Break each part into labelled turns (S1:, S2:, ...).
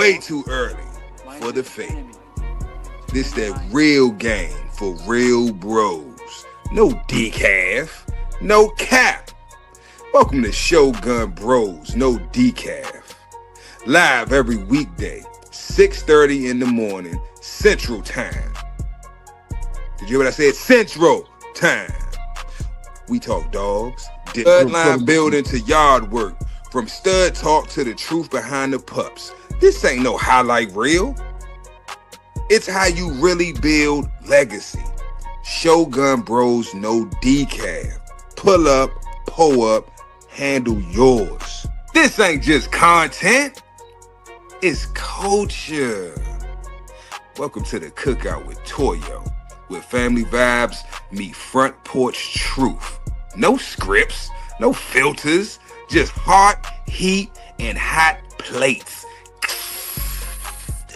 S1: way too early for the fake. This that real game for real bros. No decaf, no cap. Welcome to Shogun Bros, no decaf. Live every weekday, 6:30 in the morning, Central Time. Did you hear what I said? Central Time. We talk dogs, bloodline building to yard work, from stud talk to the truth behind the pups. This ain't no highlight reel. It's how you really build legacy. Shogun Bros, no decaf. Pull up, pull up, handle yours. This ain't just content. It's culture. Welcome to the Cookout with Toyo, where family vibes meet front porch truth. No scripts, no filters, just heart, heat, and hot plates.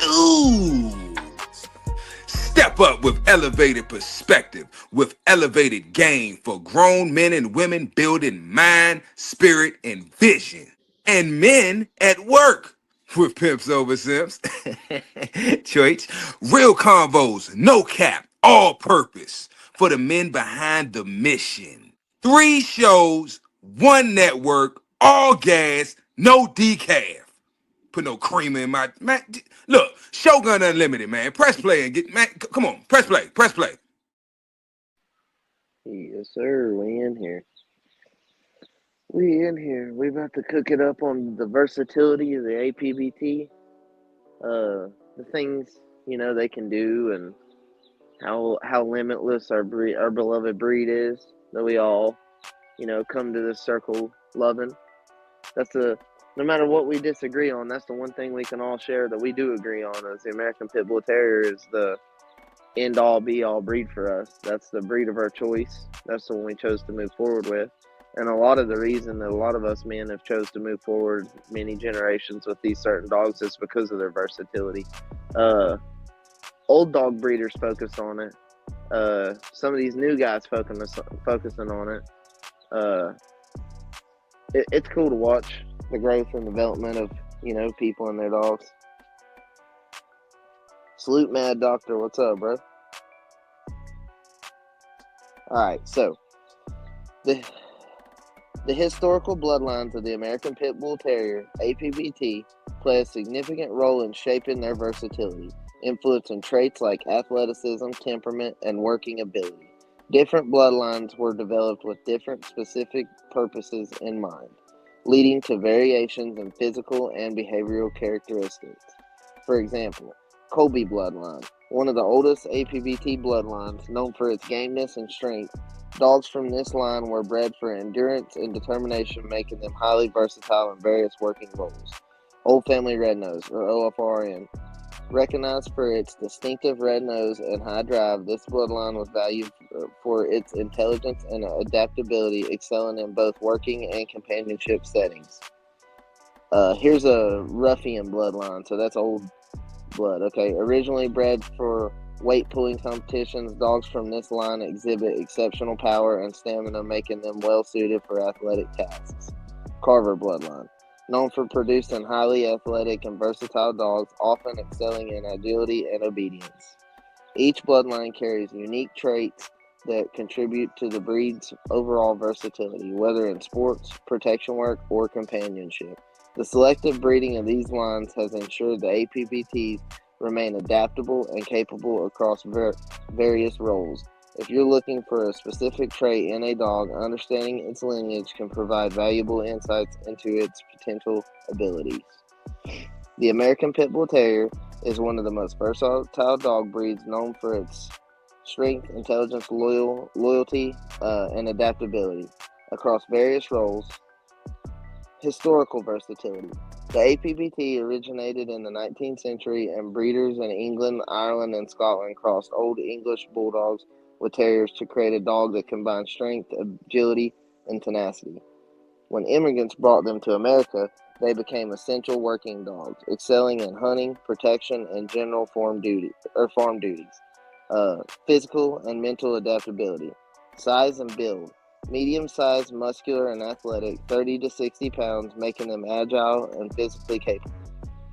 S1: Ooh. Step up with elevated perspective, with elevated game for grown men and women building mind, spirit, and vision. And men at work with pimps over simps. Choice. Real convos, no cap, all purpose for the men behind the mission. 3 shows, 1 network, all gas, no decaf. Put no creamer in my man. Look, Shogun Unlimited, man. Press play and get man. Come on, press play, press play.
S2: Yes, sir. We in here. We about to cook it up on the versatility of the APBT. The things they can do, and how limitless our beloved breed is, that we all come to this circle loving. No matter what we disagree on, that's the one thing we can all share that we do agree on, is the American Pit Bull Terrier is the end all be all breed for us. That's the breed of our choice. That's the one we chose to move forward with. And a lot of the reason that a lot of us men have chose to move forward many generations with these certain dogs is because of their versatility. Old dog breeders focused on it. Some of these new guys focusing on it. It's cool to watch the growth and development of people and their dogs. Salute Mad Doctor, what's up, bro? Alright, so the historical bloodlines of the American Pit Bull Terrier, APBT, play a significant role in shaping their versatility, influencing traits like athleticism, temperament, and working ability. Different bloodlines were developed with different specific purposes in mind, leading to variations in physical and behavioral characteristics. For example, Colby bloodline, one of the oldest APBT bloodlines, known for its gameness and strength. Dogs from this line were bred for endurance and determination, making them highly versatile in various working roles. Old Family Red Nose, or OFRN. Recognized for its distinctive red nose and high drive, this bloodline was valued for its intelligence and adaptability, excelling in both working and companionship settings. Here's a Ruffian bloodline, so that's old blood. Okay, originally bred for weight pulling competitions, dogs from this line exhibit exceptional power and stamina, making them well suited for athletic tasks. Carver bloodline, known for producing highly athletic and versatile dogs, often excelling in agility and obedience. Each bloodline carries unique traits that contribute to the breed's overall versatility, whether in sports, protection work, or companionship. The selective breeding of these lines has ensured the APBTs remain adaptable and capable across various roles. If you're looking for a specific trait in a dog, understanding its lineage can provide valuable insights into its potential abilities. The American Pit Bull Terrier is one of the most versatile dog breeds, known for its strength, intelligence, loyalty, and adaptability across various roles. Historical versatility. The APBT originated in the 19th century, and breeders in England, Ireland, and Scotland crossed Old English Bulldogs with Terriers to create a dog that combined strength, agility, and tenacity. When immigrants brought them to America, they became essential working dogs, excelling in hunting, protection, and general farm duties. Physical and mental adaptability. Size and build. Medium-sized, muscular, and athletic, 30 to 60 pounds, making them agile and physically capable.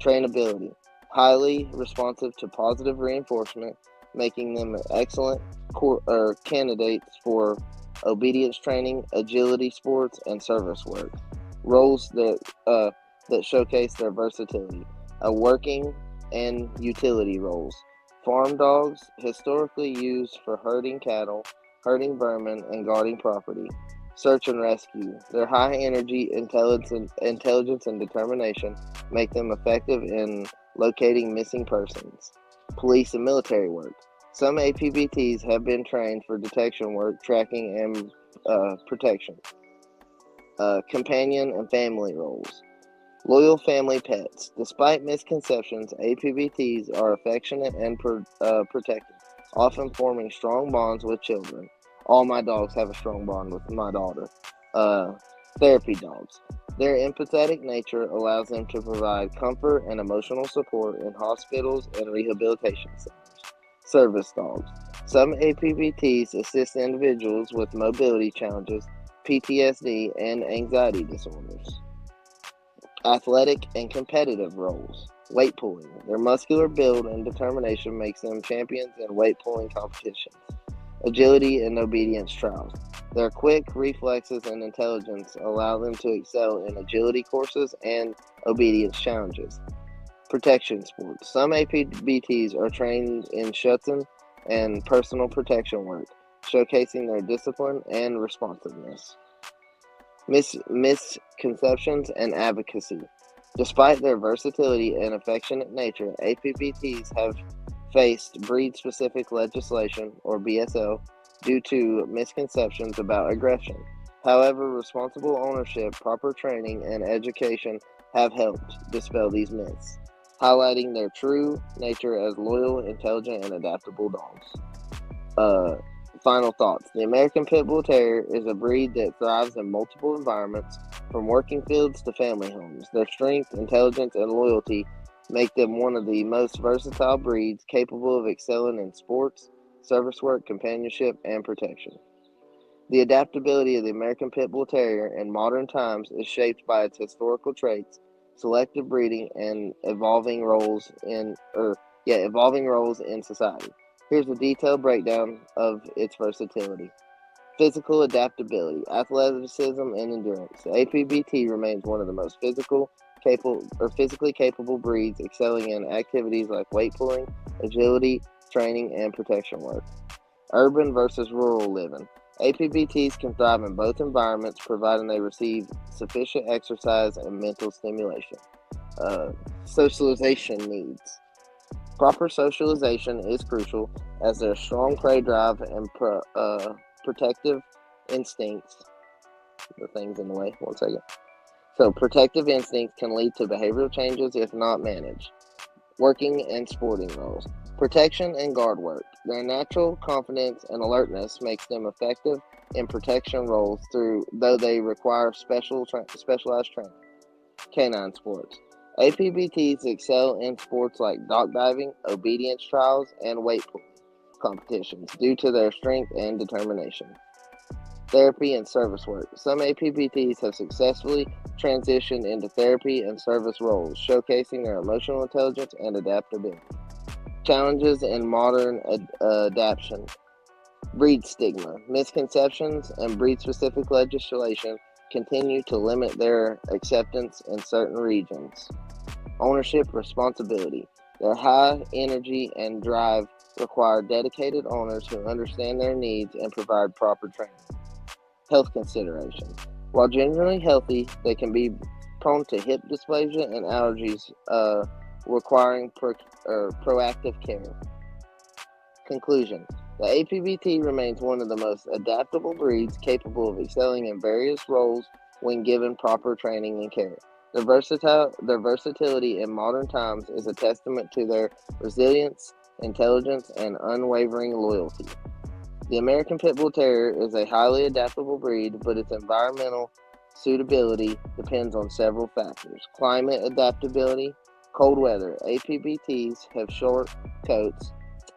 S2: Trainability. highly responsive to positive reinforcement, making them excellent candidates for obedience training, agility sports, and service work. Roles that showcase their versatility: working and utility roles. Farm dogs, historically used for herding cattle, herding vermin, and guarding property. Search and rescue. Their high energy, intelligence, and determination make them effective in locating missing persons. Police and military work. Some APBTs have been trained for detection work, tracking, and protection. Companion and family roles. Loyal family pets. Despite misconceptions, APBTs are affectionate and protective, often forming strong bonds with children. All my dogs have a strong bond with my daughter. Uh, Therapy dogs. Their empathetic nature allows them to provide comfort and emotional support in hospitals and rehabilitation centers. Service dogs. Some APBTs assist individuals with mobility challenges, PTSD, and anxiety disorders. Athletic and competitive roles. Weight pulling. Their muscular build and determination makes them champions in weight pulling competitions. Agility and obedience trials. Their quick reflexes and intelligence allow them to excel in agility courses and obedience challenges. Protection sports. Some APBTs are trained in Schutzen and personal protection work, showcasing their discipline and responsiveness. Misconceptions and advocacy. Despite their versatility and affectionate nature, APBTs have faced breed-specific legislation, or BSL, due to misconceptions about aggression. However, responsible ownership, proper training, and education have helped dispel these myths, highlighting their true nature as loyal, intelligent, and adaptable dogs. Final thoughts. The American Pit Bull Terrier is a breed that thrives in multiple environments, from working fields to family homes. Their strength, intelligence, and loyalty make them one of the most versatile breeds, capable of excelling in sports, service work, companionship, and protection. The adaptability of the American Pit Bull Terrier in modern times is shaped by its historical traits, selective breeding, and evolving roles in society. Here's a detailed breakdown of its versatility. Physical adaptability, athleticism, and endurance. The APBT remains one of the most physically capable breeds, excelling in activities like weight pulling, agility, training, and protection work. Urban versus rural living. APBTs can thrive in both environments, providing they receive sufficient exercise and mental stimulation. Socialization needs. Proper socialization is crucial, as their strong prey drive and protective instincts. The thing's in the way. One second. So, protective instincts can lead to behavioral changes if not managed. Working and sporting roles. Protection and guard work. Their natural confidence and alertness makes them effective in protection roles, though they require specialized training. Canine sports. APBTs excel in sports like dock diving, obedience trials, and weight pulling competitions due to their strength and determination. Therapy and service work. Some APBTs have successfully transitioned into therapy and service roles, showcasing their emotional intelligence and adaptability. Challenges in modern adaptation. Breed stigma. Misconceptions and breed-specific legislation continue to limit their acceptance in certain regions. Ownership responsibility. Their high energy and drive require dedicated owners who understand their needs and provide proper training. Health considerations. While generally healthy, they can be prone to hip dysplasia and allergies, requiring proactive care. Conclusion. The APBT remains one of the most adaptable breeds, capable of excelling in various roles when given proper training and care. Their versatility in modern times is a testament to their resilience, intelligence, and unwavering loyalty. The American Pit Bull Terrier is a highly adaptable breed, but its environmental suitability depends on several factors. Climate adaptability. Cold weather. APBTs have short coats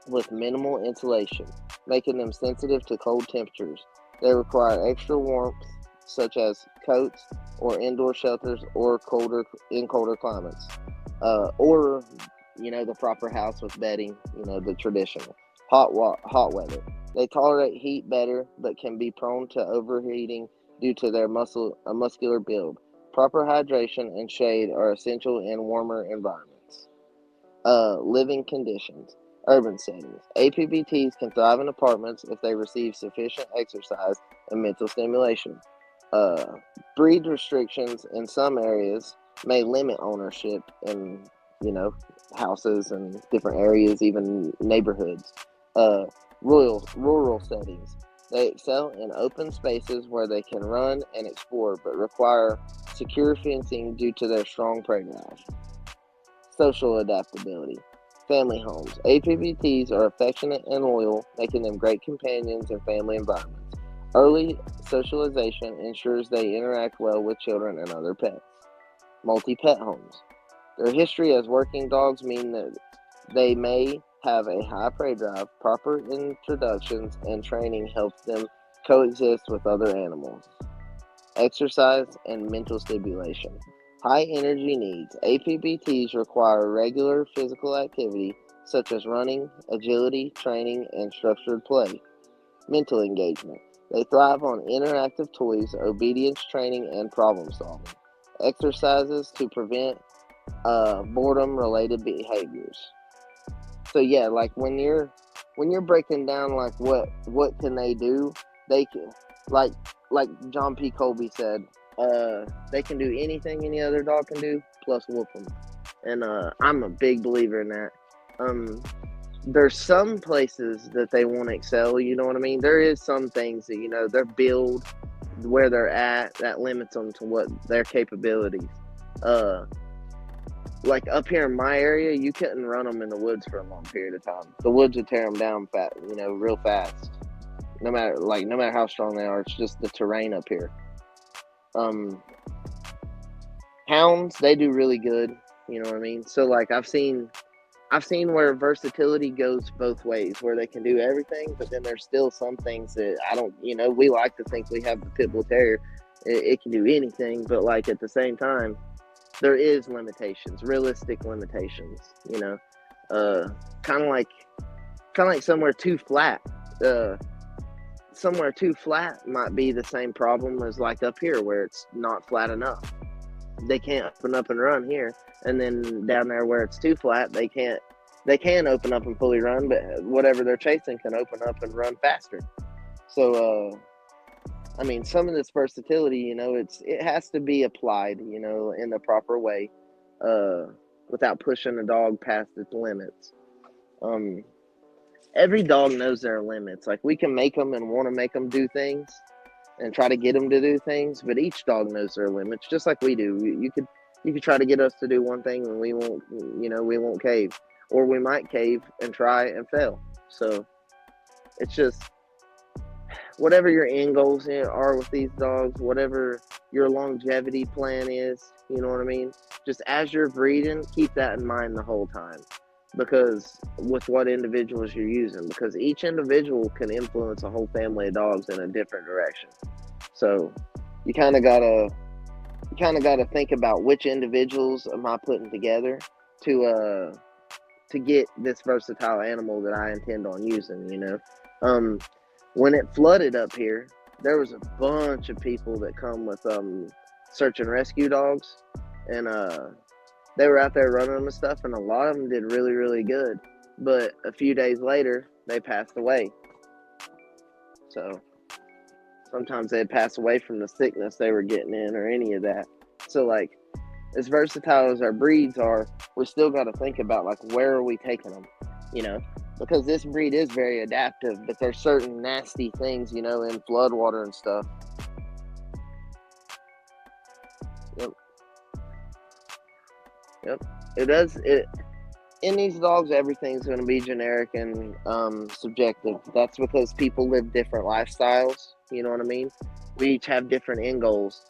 S2: with minimal insulation, making them sensitive to cold temperatures. They require extra warmth, such as coats or indoor shelters, or colder climates, or the proper house with bedding, the traditional. Hot weather. They tolerate heat better, but can be prone to overheating due to their muscular build. Proper hydration and shade are essential in warmer environments. Living conditions. Urban settings. APBTs can thrive in apartments if they receive sufficient exercise and mental stimulation. Uh, Breed restrictions in some areas may limit ownership in, you know, houses and different areas, even neighborhoods. Uh, rural settings. They excel in open spaces where they can run and explore, but require secure fencing due to their strong prey drive. Social adaptability. Family homes. APBTs are affectionate and loyal, making them great companions in family environments. Early socialization ensures they interact well with children and other pets. Multi-pet homes. Their history as working dogs mean that they may have a high prey drive. Proper introductions and training helps them coexist with other animals. Exercise and mental stimulation. High energy needs. APBTs require regular physical activity such as running, agility, training, and structured play. Mental engagement. They thrive on interactive toys, obedience training, and problem solving. Exercises to prevent boredom related behaviors. So yeah, like when you're breaking down like what can they do, they can like like John P. Colby said, they can do anything any other dog can do plus whoop them, and I'm a big believer in that. Um, there's some places that they won't excel. You know what I mean? There is some things that their build, where they're at, that limits them to what their capabilities. Uh, like up here in my area, you couldn't run them in the woods for a long period of time. The woods would tear them down real fast. No matter how strong they are, it's just the terrain up here. Um, Hounds, they do really good. You know what I mean? So like I've seen where versatility goes both ways, where they can do everything, but then there's still some things that I don't. We like to think we have the pit bull terrier. It can do anything, but like at the same time, there is limitations, realistic limitations. Uh, kind of like somewhere too flat. Uh, Somewhere too flat might be the same problem as like up here where it's not flat enough. They can't open up and run here, and then down there where it's too flat, they can't. They can open up and fully run, but whatever they're chasing can open up and run faster. So, I mean, some of this versatility, it has to be applied, in the proper way, uh, without pushing a dog past its limits. Um, every dog knows their limits. Like we can make them and want to make them do things and try to get them to do things, but each dog knows their limits, just like we do. You could try to get us to do one thing and we won't cave, or we might cave and try and fail. So it's just whatever your end goals are with these dogs, whatever your longevity plan is, you know what I mean? Just as you're breeding, keep that in mind the whole time. Because with what individuals you're using, because each individual can influence a whole family of dogs in a different direction. So you kind of gotta think about which individuals am I putting together to get this versatile animal that I intend on using. When it flooded up here, there was a bunch of people that come with search and rescue dogs, and they were out there running them and stuff, and a lot of them did really, really good. But a few days later, they passed away. So sometimes they'd pass away from the sickness they were getting in or any of that. So like, as versatile as our breeds are, we still got to think about like, where are we taking them? Because this breed is very adaptive, but there's certain nasty things, in floodwater and stuff. Yep. It does. In these dogs, everything's going to be generic and subjective. That's because people live different lifestyles. You know what I mean? We each have different end goals.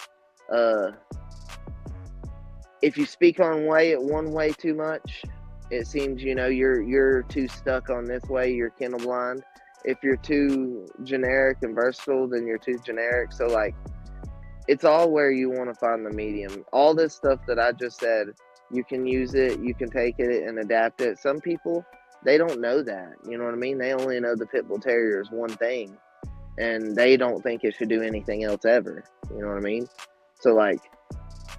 S2: If you speak on one way too much, it seems you're too stuck on this way. You're kennel blind. If you're too generic and versatile, then you're too generic. So like, it's all where you want to find the medium. All this stuff that I just said You can use it, you can take it and adapt it. Some people, they don't know that. You know what I mean? They only know the Pit Bull Terrier is one thing, and they don't think it should do anything else ever. You know what I mean? So, like,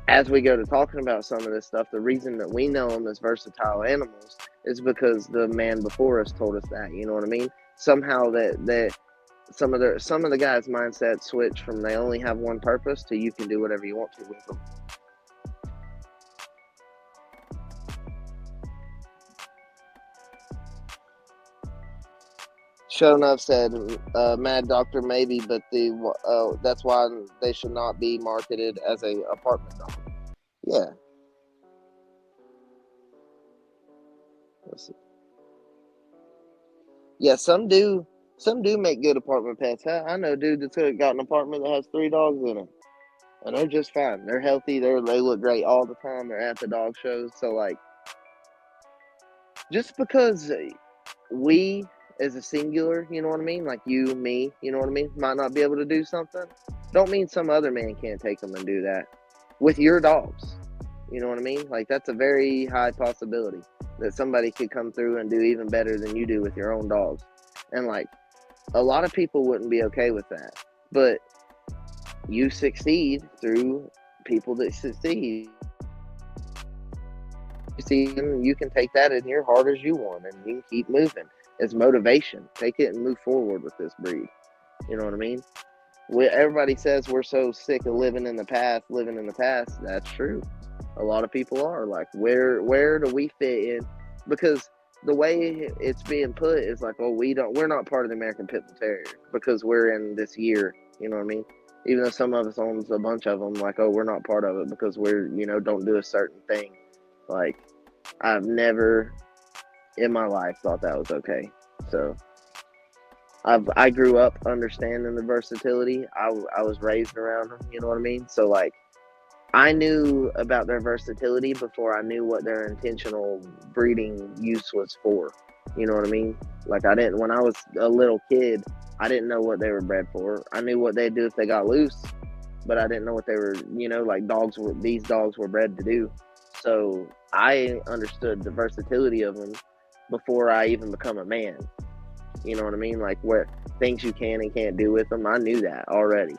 S2: as we go to talking about some of this stuff, the reason that we know them as versatile animals is because the man before us told us that. You know what I mean? Somehow that some of the guys' mindset switch from they only have one purpose to you can do whatever you want to with them. Show enough said, Mad Doctor maybe, but that's why they should not be marketed as a apartment dog. Yeah. Let's see. Yeah, some do make good apartment pets. I know a dude that's got an apartment that has 3 dogs in it, and they're just fine. They're healthy. They look great all the time. They're at the dog shows. So, like, just because we as a singular, you know what I mean? Like you, me, you know what I mean? Might not be able to do something. Don't mean some other man can't take them and do that with your dogs. You know what I mean? Like, that's a very high possibility that somebody could come through and do even better than you do with your own dogs. And, like, a lot of people wouldn't be okay with that. But you succeed through people that succeed. You can take that in your heart as you want, and you can keep moving. It's motivation. Take it and move forward with this breed. You know what I mean? Everybody says we're so sick of living in the past. That's true. A lot of people are like, where do we fit in? Because the way it's being put is like, oh, we're not part of the American Pit Bull Terrier because we're in this year. You know what I mean? Even though some of us owns a bunch of them, like, oh, we're not part of it because we're, don't do a certain thing. Like, I've never in my life thought that was okay. So I grew up understanding the versatility. I was raised around them, you know what I mean? So, like, I knew about their versatility before I knew what their intentional breeding use was for. You know what I mean? Like, when I was a little kid, I didn't know what they were bred for. I knew what they'd do if they got loose, but I didn't know what they were, like these dogs were bred to do. So I understood the versatility of them before I even become a man. You know what I mean? Like, what things you can and can't do with them. I knew that already.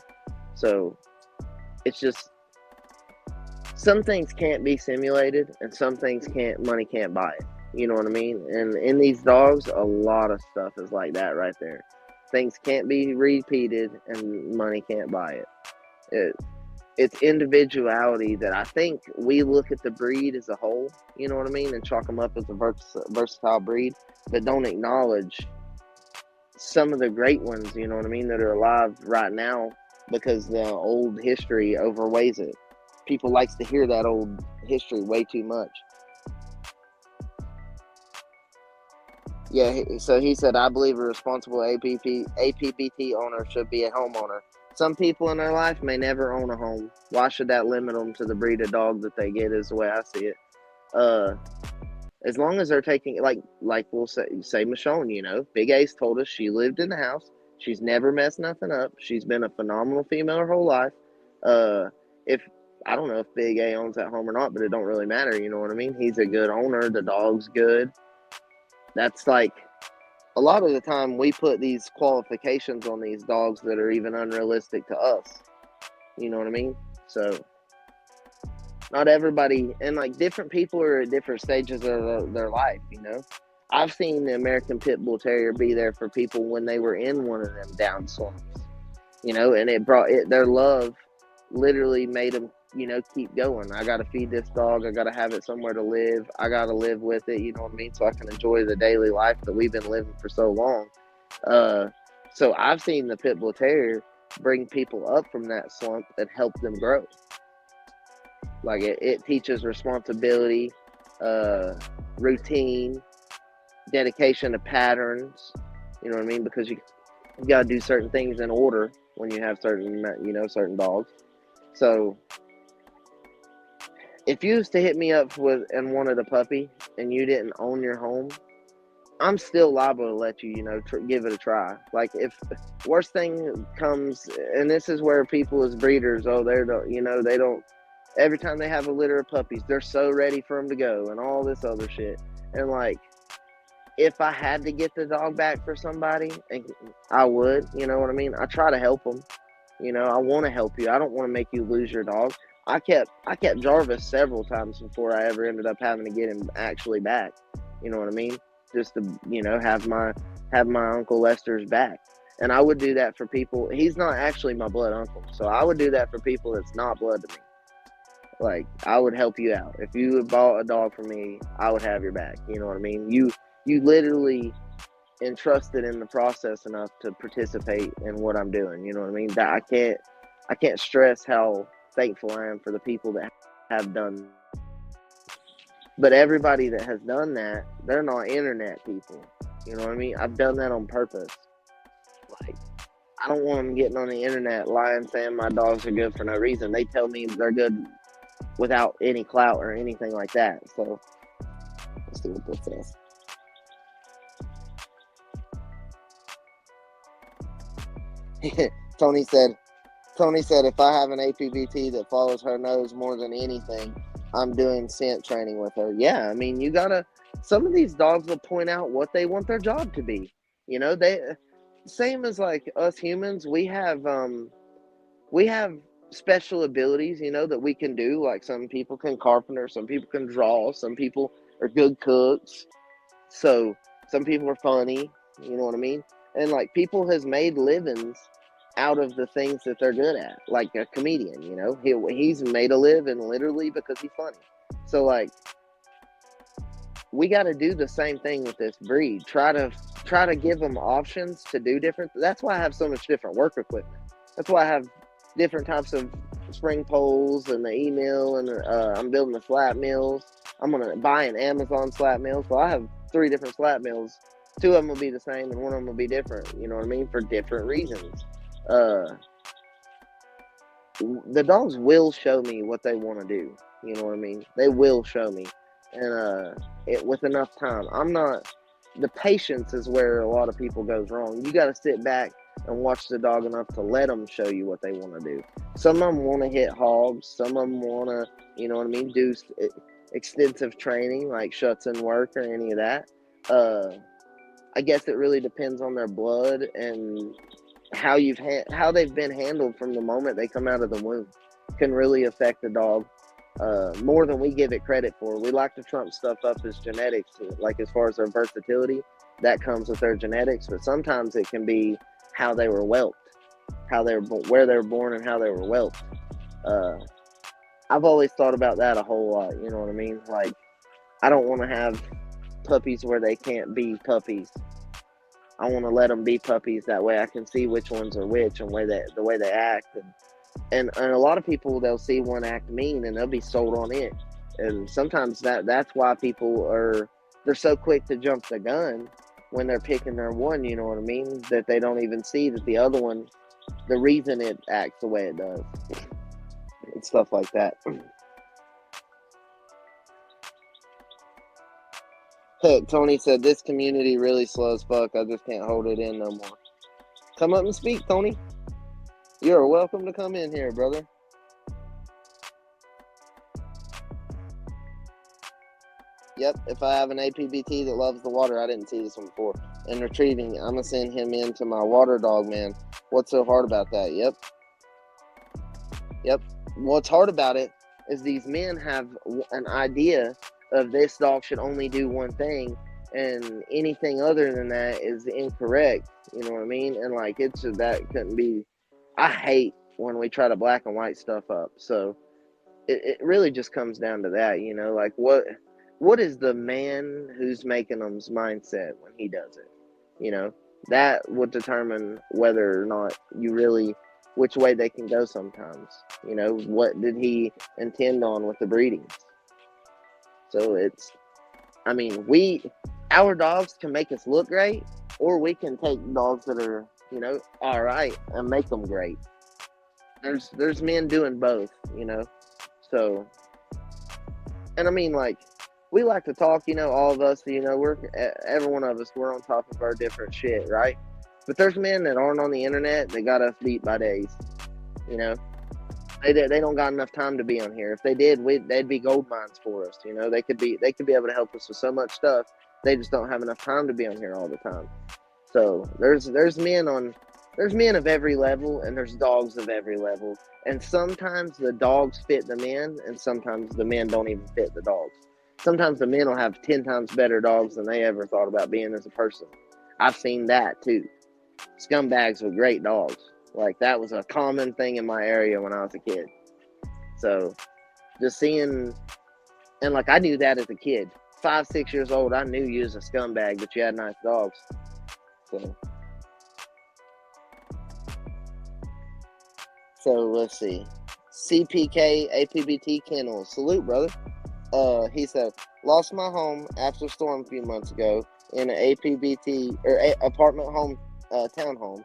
S2: So it's just, some things can't be simulated and some things money can't buy it. You know what I mean? And in these dogs, a lot of stuff is like that right there. Things can't be repeated and money can't buy it. It's individuality that I think we look at the breed as a whole, you know what I mean, and chalk them up as a versatile breed, but don't acknowledge some of the great ones, you know what I mean, that are alive right now because the old history overweighs it. People likes to hear that old history way too much. Yeah, so he said, I believe a responsible APBT owner should be a homeowner. Some people in their life may never own a home. Why should that limit them to the breed of dog that they get, is the way I see it. As long as they're taking, like we'll say Michonne, Big Ace told us she lived in the house. She's never messed nothing up. She's been a phenomenal female her whole life. I don't know if Big A owns that home or not, but it don't really matter, you know what I mean? He's a good owner. The dog's good. That's like, a lot of the time we put these qualifications on these dogs that are even unrealistic to us. You know what I mean? So, not everybody, and like different people are at different stages of their life, I've seen the American Pit Bull Terrier be there for people when they were in one of them down slumps, and their love literally made them, keep going. I got to feed this dog. I got to have it somewhere to live. I got to live with it, you know what I mean? So I can enjoy the daily life that we've been living for so long. So I've seen the Pit Bull Terrier bring people up from that slump and help them grow. Like, it teaches responsibility, routine, dedication to patterns, you know what I mean? Because you got to do certain things in order when you have certain dogs. So if you was to hit me up and wanted a puppy and you didn't own your home, I'm still liable to let you, give it a try. Like, if worst thing comes, and this is where people as breeders, they don't Every time they have a litter of puppies, they're so ready for them to go and all this other shit. And like, if I had to get the dog back for somebody, I would, you know what I mean? I try to help them. You know, I want to help you. I don't want to make you lose your dog. I kept Jarvis several times before I ever ended up having to get him actually back. You know what I mean? Just to, you know, have my Uncle Lester's back. And I would do that for people. He's not actually my blood uncle, so I would do that for people that's not blood to me. Like, I would help you out. If you had bought a dog from me, I would have your back. You know what I mean? You literally entrusted in the process enough to participate in what I'm doing. You know what I mean? That I can't stress how thankful I am for the people that have done. But everybody that has done that, they're not internet people. You know what I mean? I've done that on purpose. Like, I don't want them getting on the internet lying, saying my dogs are good for no reason. They tell me they're good without any clout or anything like that. So let's see what this says. Tony said, if I have an APVT that follows her nose more than anything, I'm doing scent training with her. Yeah, I mean, you gotta, some of these dogs will point out what they want their job to be. You know, same as like us humans, we have special abilities, you know, that we can do. Like, some people can carpenter, some people can draw, some people are good cooks. So some people are funny, you know what I mean? And like, people has made livings out of the things that they're good at. Like a comedian, you know, he's made a living literally because he's funny. So like, we got to do the same thing with this breed. Try to give them options to do different. That's why I have so much different work equipment. That's why I have different types of spring poles and the e-mill, and I'm building the slap mills. I'm gonna buy an Amazon slap mill, so I have 3 different slap mills. 2 of them will be the same, and 1 of them will be different. You know what I mean? For different reasons. The dogs will show me what they want to do. You know what I mean? They will show me, and with enough time. The patience is where a lot of people goes wrong. You got to sit back and watch the dog enough to let them show you what they want to do. Some of them want to hit hogs. Some of them want to, you know what I mean, do extensive training like shuts and work or any of that. I guess it really depends on their blood and how they've been handled from the moment they come out of the womb. Can really affect the dog more than we give it credit for. We like to trump stuff up as genetics, like as far as their versatility, that comes with their genetics. But sometimes it can be how they were whelped, where they were born, and how they were whelped. I've always thought about that a whole lot. You know what I mean? Like, I don't want to have puppies where they can't be puppies. I want to let them be puppies. That way I can see which ones are which and the way they act. And a lot of people, they'll see one act mean and they'll be sold on it. And sometimes that's why they're so quick to jump the gun when they're picking their one, you know what I mean? That they don't even see that the other one, the reason it acts the way it does. And stuff like that. Tony said, this community really slow as fuck. I just can't hold it in no more. Come up and speak, Tony. You're welcome to come in here, brother. Yep, if I have an APBT that loves the water, I didn't see this one before, and retrieving, I'm going to send him into my water dog, man. What's so hard about that? Yep. What's hard about it is these men have an idea of this dog should only do one thing, and anything other than that is incorrect. You know what I mean? And like, that couldn't be. I hate when we try to black and white stuff up. So it really just comes down to that, you know, like what is the man who's making them's mindset when he does it? You know, that would determine whether or not which way they can go sometimes. You know, what did he intend on with the breedings? So our dogs can make us look great, or we can take dogs that are, you know, all right, and make them great. There's men doing both, you know. So, and I mean, like, we like to talk, you know, all of us, you know, every one of us, we're on top of our different shit, right? But there's men that aren't on the internet that got us beat by days, you know. They don't got enough time to be on here. If they did, they'd be gold mines for us. You know, they could be able to help us with so much stuff. They just don't have enough time to be on here all the time. So there's men of every level, and there's dogs of every level. And sometimes the dogs fit the men, and sometimes the men don't even fit the dogs. Sometimes the men will have 10 times better dogs than they ever thought about being as a person. I've seen that too. Scumbags with great dogs. Like, that was a common thing in my area when I was a kid. So just seeing, and like, I knew that as a kid. 5, 6 years old, I knew you was a scumbag, but you had nice dogs. So let's see. CPK APBT Kennels. Salute, brother. He said, lost my home after storm a few months ago in an APBT or apartment home, townhome.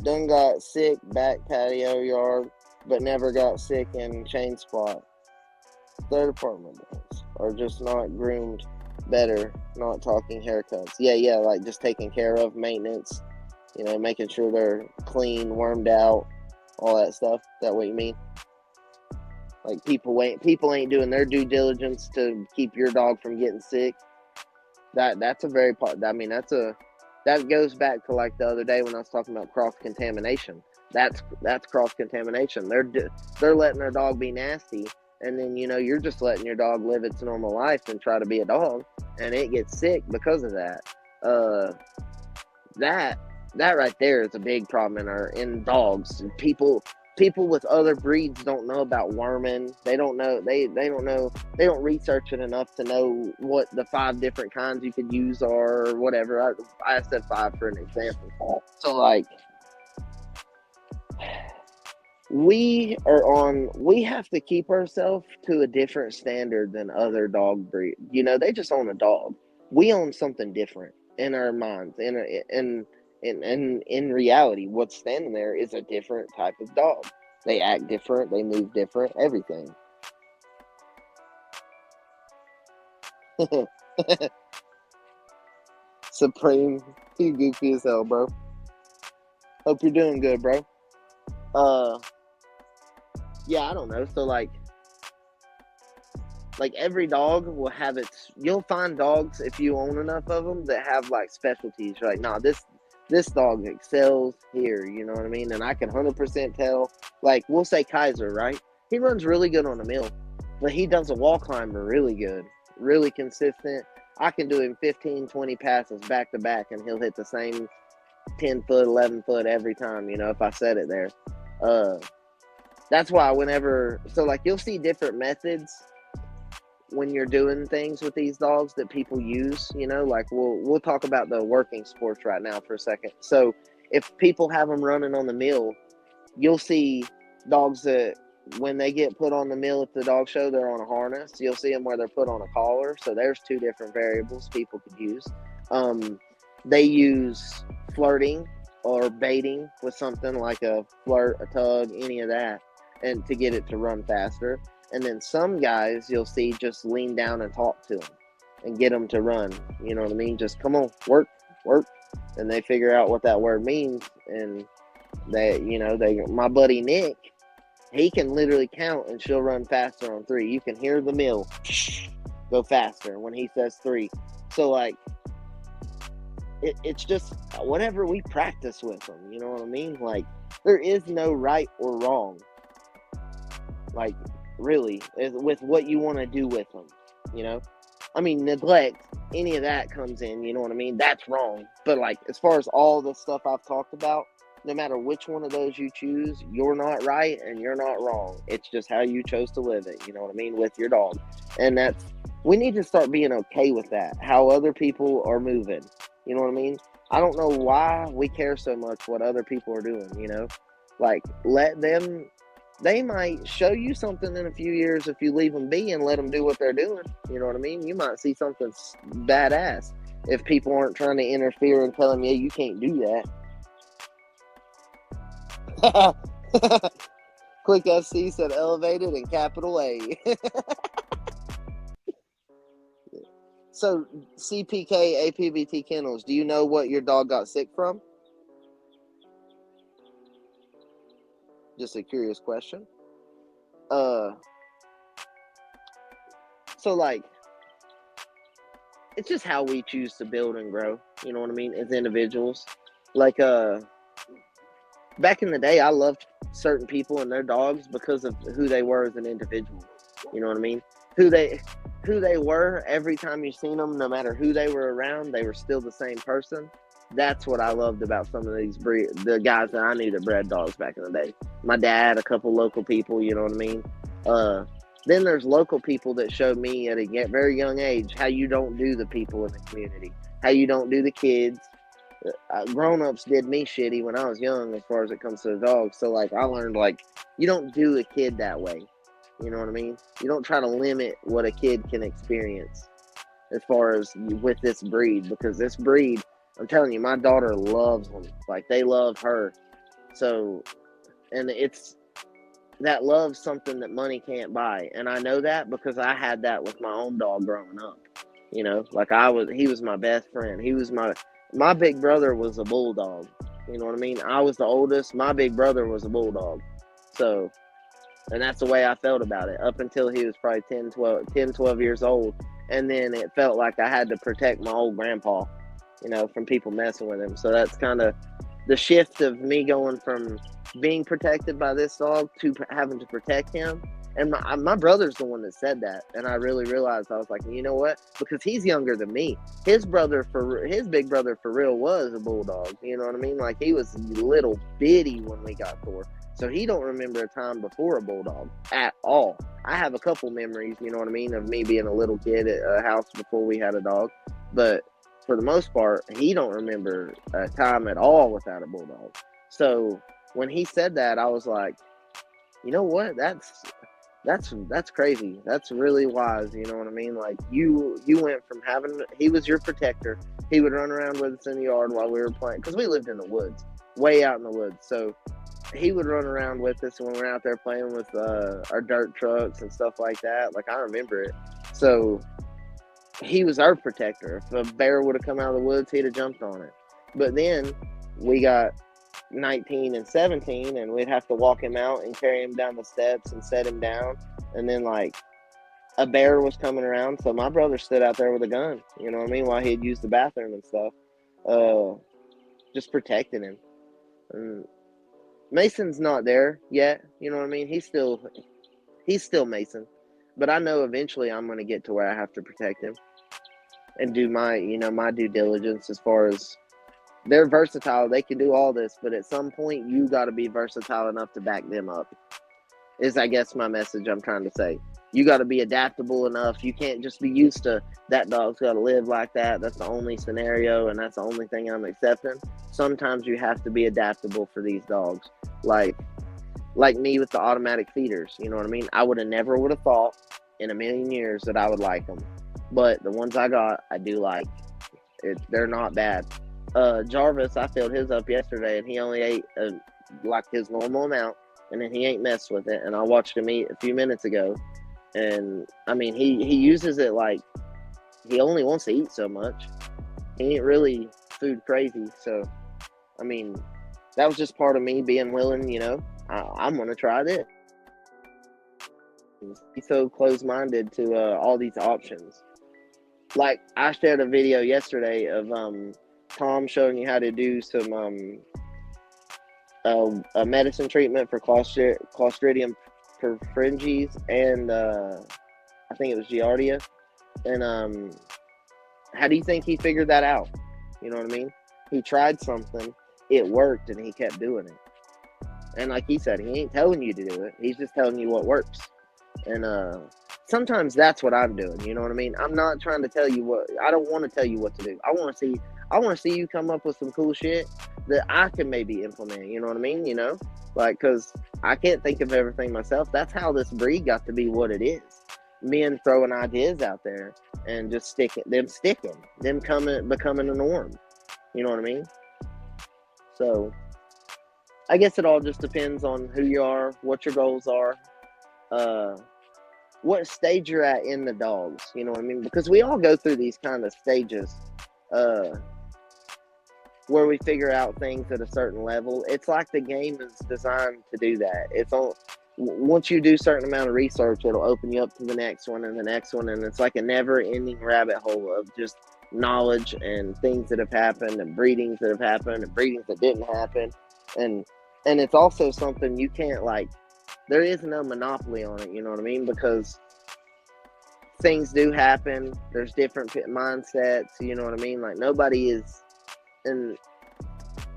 S2: Done got sick back patio yard, but never got sick in chain spot. Third apartment dogs are just not groomed better, not talking haircuts. Yeah, like just taking care of maintenance, you know, making sure they're clean, wormed out, all that stuff. That what you mean? Like people ain't doing their due diligence to keep your dog from getting sick. That's a very part. I mean, that goes back to like the other day when I was talking about cross contamination. That's cross contamination. They're letting their dog be nasty, and then you know you're just letting your dog live its normal life and try to be a dog, and it gets sick because of that. That right there is a big problem in dogs. People with other breeds don't know about worming. They don't know. They don't know. They don't research it enough to know what the 5 different kinds you could use are or whatever. I said 5 for an example. So like, we have to keep ourselves to a different standard than other dog breed. You know, they just own a dog. We own something different in our minds. In reality, what's standing there is a different type of dog. They act different, they move different, everything. Supreme, you goofy as hell, bro. Hope you're doing good, bro. Yeah, I don't know. So like every dog will have its. You'll find dogs if you own enough of them that have like specialties. You're like, nah, this dog excels here. You know what I mean? And I can 100% tell. Like we'll say Kaiser, right? He runs really good on the mill, but he does a wall climber really good, really consistent. I can do him 15, 20 passes back to back, and he'll hit the same 10 foot, 11 foot every time. You know, if I set it there. That's why like you'll see different methods when you're doing things with these dogs that people use, you know, like we'll talk about the working sports right now for a second. So if people have them running on the mill, you'll see dogs that when they get put on the mill at the dog show, they're on a harness. You'll see them where they're put on a collar. So there's 2 different variables people could use. They use flirting or baiting with something like a flirt, a tug, any of that, and to get it to run faster. And then some guys you'll see just lean down and talk to them and get them to run. You know what I mean? Just come on, work. And they figure out what that word means. And my buddy Nick, he can literally count and she'll run faster on 3. You can hear the mill go faster when he says 3. So like, it's just whatever we practice with them. You know what I mean? Like there is no right or wrong. Like, really, with what you want to do with them, you know? I mean, neglect, any of that comes in, you know what I mean? That's wrong. But, like, as far as all the stuff I've talked about, no matter which one of those you choose, you're not right and you're not wrong. It's just how you chose to live it, you know what I mean, with your dog. And we need to start being okay with that, how other people are moving, you know what I mean? I don't know why we care so much what other people are doing, you know? Like, let them. They might show you something in a few years if you leave them be and let them do what they're doing. You know what I mean? You might see something badass if people aren't trying to interfere and tell them, yeah, you can't do that. Click SC said elevated and capital A. So, CPK APBT Kennels, do you know what your dog got sick from? Just a curious question. Uh, so like, it's just how we choose to build and grow. You know what I mean? As individuals, like back in the day, I loved certain people and their dogs because of who they were as an individual. You know what I mean? Who they who they were every time you seen them, no matter who they were around, they were still the same person. That's what I loved about some of the guys that I knew that bred dogs back in the day. My dad, a couple local people, you know what I mean? Uh, then there's local people that showed me at a very young age how you don't do the people in the community, how you don't do the kids. Grown-ups did me shitty when I was young as far as it comes to the dogs. So like I learned like you don't do a kid that way. You know what I mean? You don't try to limit what a kid can experience as far as with this breed, because this breed, I'm telling you, my daughter loves them. Like they love her. So, and it's that love's something that money can't buy. And I know that because I had that with my own dog growing up. You know, like he was my best friend. He was my big brother was a bulldog. You know what I mean? I was the oldest. My big brother was a bulldog. So, and that's the way I felt about it up until he was probably 12 years old. And then it felt like I had to protect my old grandpa, you know, from people messing with him. So that's kind of the shift of me going from being protected by this dog to having to protect him. And my brother's the one that said that, and I really realized, I was like, you know what? Because he's younger than me. His big brother for real was a bulldog. You know what I mean? Like he was little bitty when we got Thor, so he don't remember a time before a bulldog at all. I have a couple memories, you know what I mean, of me being a little kid at a house before we had a dog, but for the most part, he don't remember a time at all without a bulldog. So when he said that, I was like, you know what? That's crazy. That's really wise. You know what I mean? Like you went from he was your protector. He would run around with us in the yard while we were playing, because we lived in the woods, way out in the woods. So he would run around with us when we were out there playing with our dirt trucks and stuff like that. Like I remember it. So he was our protector. If a bear would have come out of the woods, he'd have jumped on it. But then we got 19 and 17, and we'd have to walk him out and carry him down the steps and set him down. And then like a bear was coming around, so my brother stood out there with a gun, you know what I mean, while he'd use the bathroom and stuff, just protecting him. And Mason's not there yet, you know what I mean. He's still Mason, but I know eventually I'm going to get to where I have to protect him and do my due diligence. As far as they're versatile, they can do all this, but at some point you got to be versatile enough to back them up, is I guess my message I'm trying to say. You got to be adaptable enough. You can't just be used to that dog's got to live like that. That's the only scenario, and that's the only thing I'm accepting. Sometimes you have to be adaptable for these dogs. Like me with the automatic feeders, you know what I mean? I would have thought in a million years that I would like them. But the ones I got, I do like. They're not bad. Jarvis, I filled his up yesterday, and he only ate like his normal amount, and then he ain't messed with it. And I watched him eat a few minutes ago, and I mean, he uses it like he only wants to eat so much. He ain't really food crazy, so I mean, that was just part of me being willing. You know, I'm gonna try this. He's so close-minded to all these options. Like I shared a video yesterday of Tom showing you how to do some a medicine treatment for Clostridium perfringens and I think it was Giardia. And how do you think he figured that out? You know what I mean? He tried something, it worked, and he kept doing it. And like he said, he ain't telling you to do it. He's just telling you what works. And sometimes that's what I'm doing. You know what I mean? I'm not trying to tell you I don't want to tell you what to do. I want to see you come up with some cool shit that I can maybe implement. You know what I mean? You know, like, cause I can't think of everything myself. That's how this breed got to be what it is. Men throwing ideas out there and just sticking, them becoming a norm. You know what I mean? So I guess it all just depends on who you are, what your goals are, what stage you're at in the dogs. You know what I mean? Because we all go through these kind of stages, where we figure out things at a certain level. It's like the game is designed to do that. once you do a certain amount of research, it'll open you up to the next one and the next one, and it's like a never-ending rabbit hole of just knowledge and things that have happened and breedings that have happened and breedings that didn't happen, and it's also something you can't, like, there is no monopoly on it, you know what I mean? Because things do happen. There's different mindsets, you know what I mean? Like, nobody is, and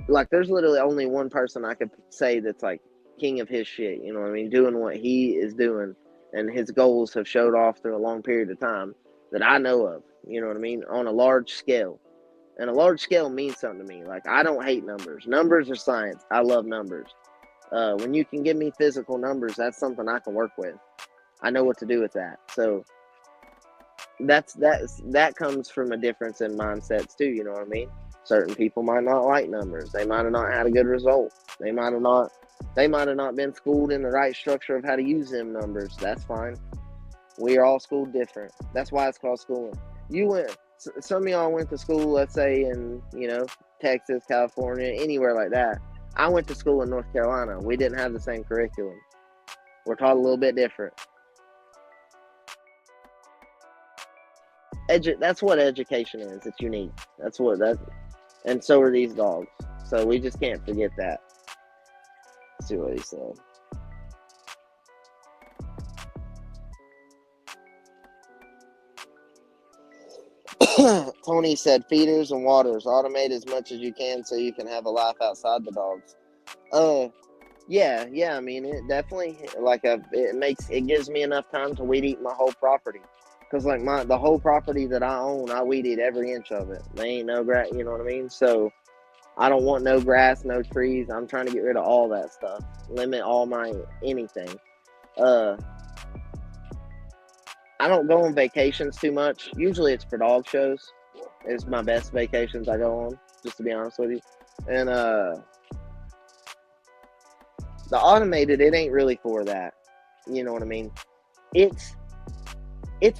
S2: like, there's literally only one person I could say that's like king of his shit, you know what I mean? Doing what he is doing, and his goals have showed off through a long period of time that I know of, you know what I mean? On a large scale. And a large scale means something to me. Like, I don't hate numbers. Numbers are science. I love numbers. When you can give me physical numbers, that's something I can work with. I know what to do with that. So that comes from a difference in mindsets too, you know what I mean? Certain people might not like numbers. They might have not had a good result. They might have not been schooled in the right structure of how to use them numbers. That's fine. We are all schooled different. That's why it's called schooling. Some of y'all went to school, let's say in, Texas, California, anywhere like that. I went to school in North Carolina. We didn't have the same curriculum. We're taught a little bit different. That's what education is. It's unique. And so are these dogs. So we just can't forget that. Let's see what he said. Tony said, feeders and waters. Automate as much as you can so you can have a life outside the dogs. Yeah. I mean, it definitely, it gives me enough time to weed eat my whole property. Because, like, the whole property that I own, I weed eat every inch of it. There ain't no grass, you know what I mean? So, I don't want no grass, no trees. I'm trying to get rid of all that stuff. Limit all my anything. I don't go on vacations too much. Usually it's for dog shows. It's my best vacations I go on, just to be honest with you. And the automated, it ain't really for that. You know what I mean? It's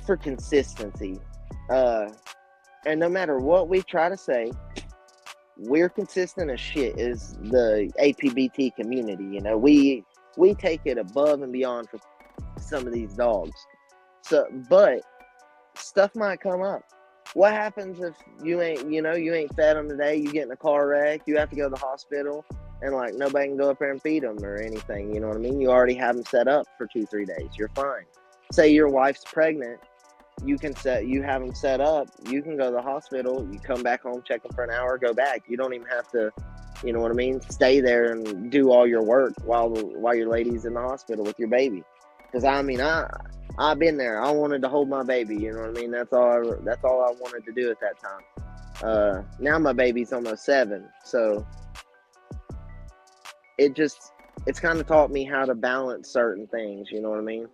S2: for consistency. And no matter what we try to say, we're consistent as shit is the APBT community. You know, we take it above and beyond for some of these dogs. So, but stuff might come up. What happens if you ain't fed them today? You get in a car wreck, you have to go to the hospital, and like nobody can go up there and feed them or anything. You know what I mean? You already have them set up for 2-3 days. You're fine. Say your wife's pregnant, you have them set up. You can go to the hospital. You come back home, check them for an hour, go back. You don't even have to, you know what I mean? Stay there and do all your work while your lady's in the hospital with your baby. Because I mean, I've been there. I wanted to hold my baby. You know what I mean? That's all I wanted to do at that time. Now my baby's almost 7, so it's kind of taught me how to balance certain things. You know what I mean?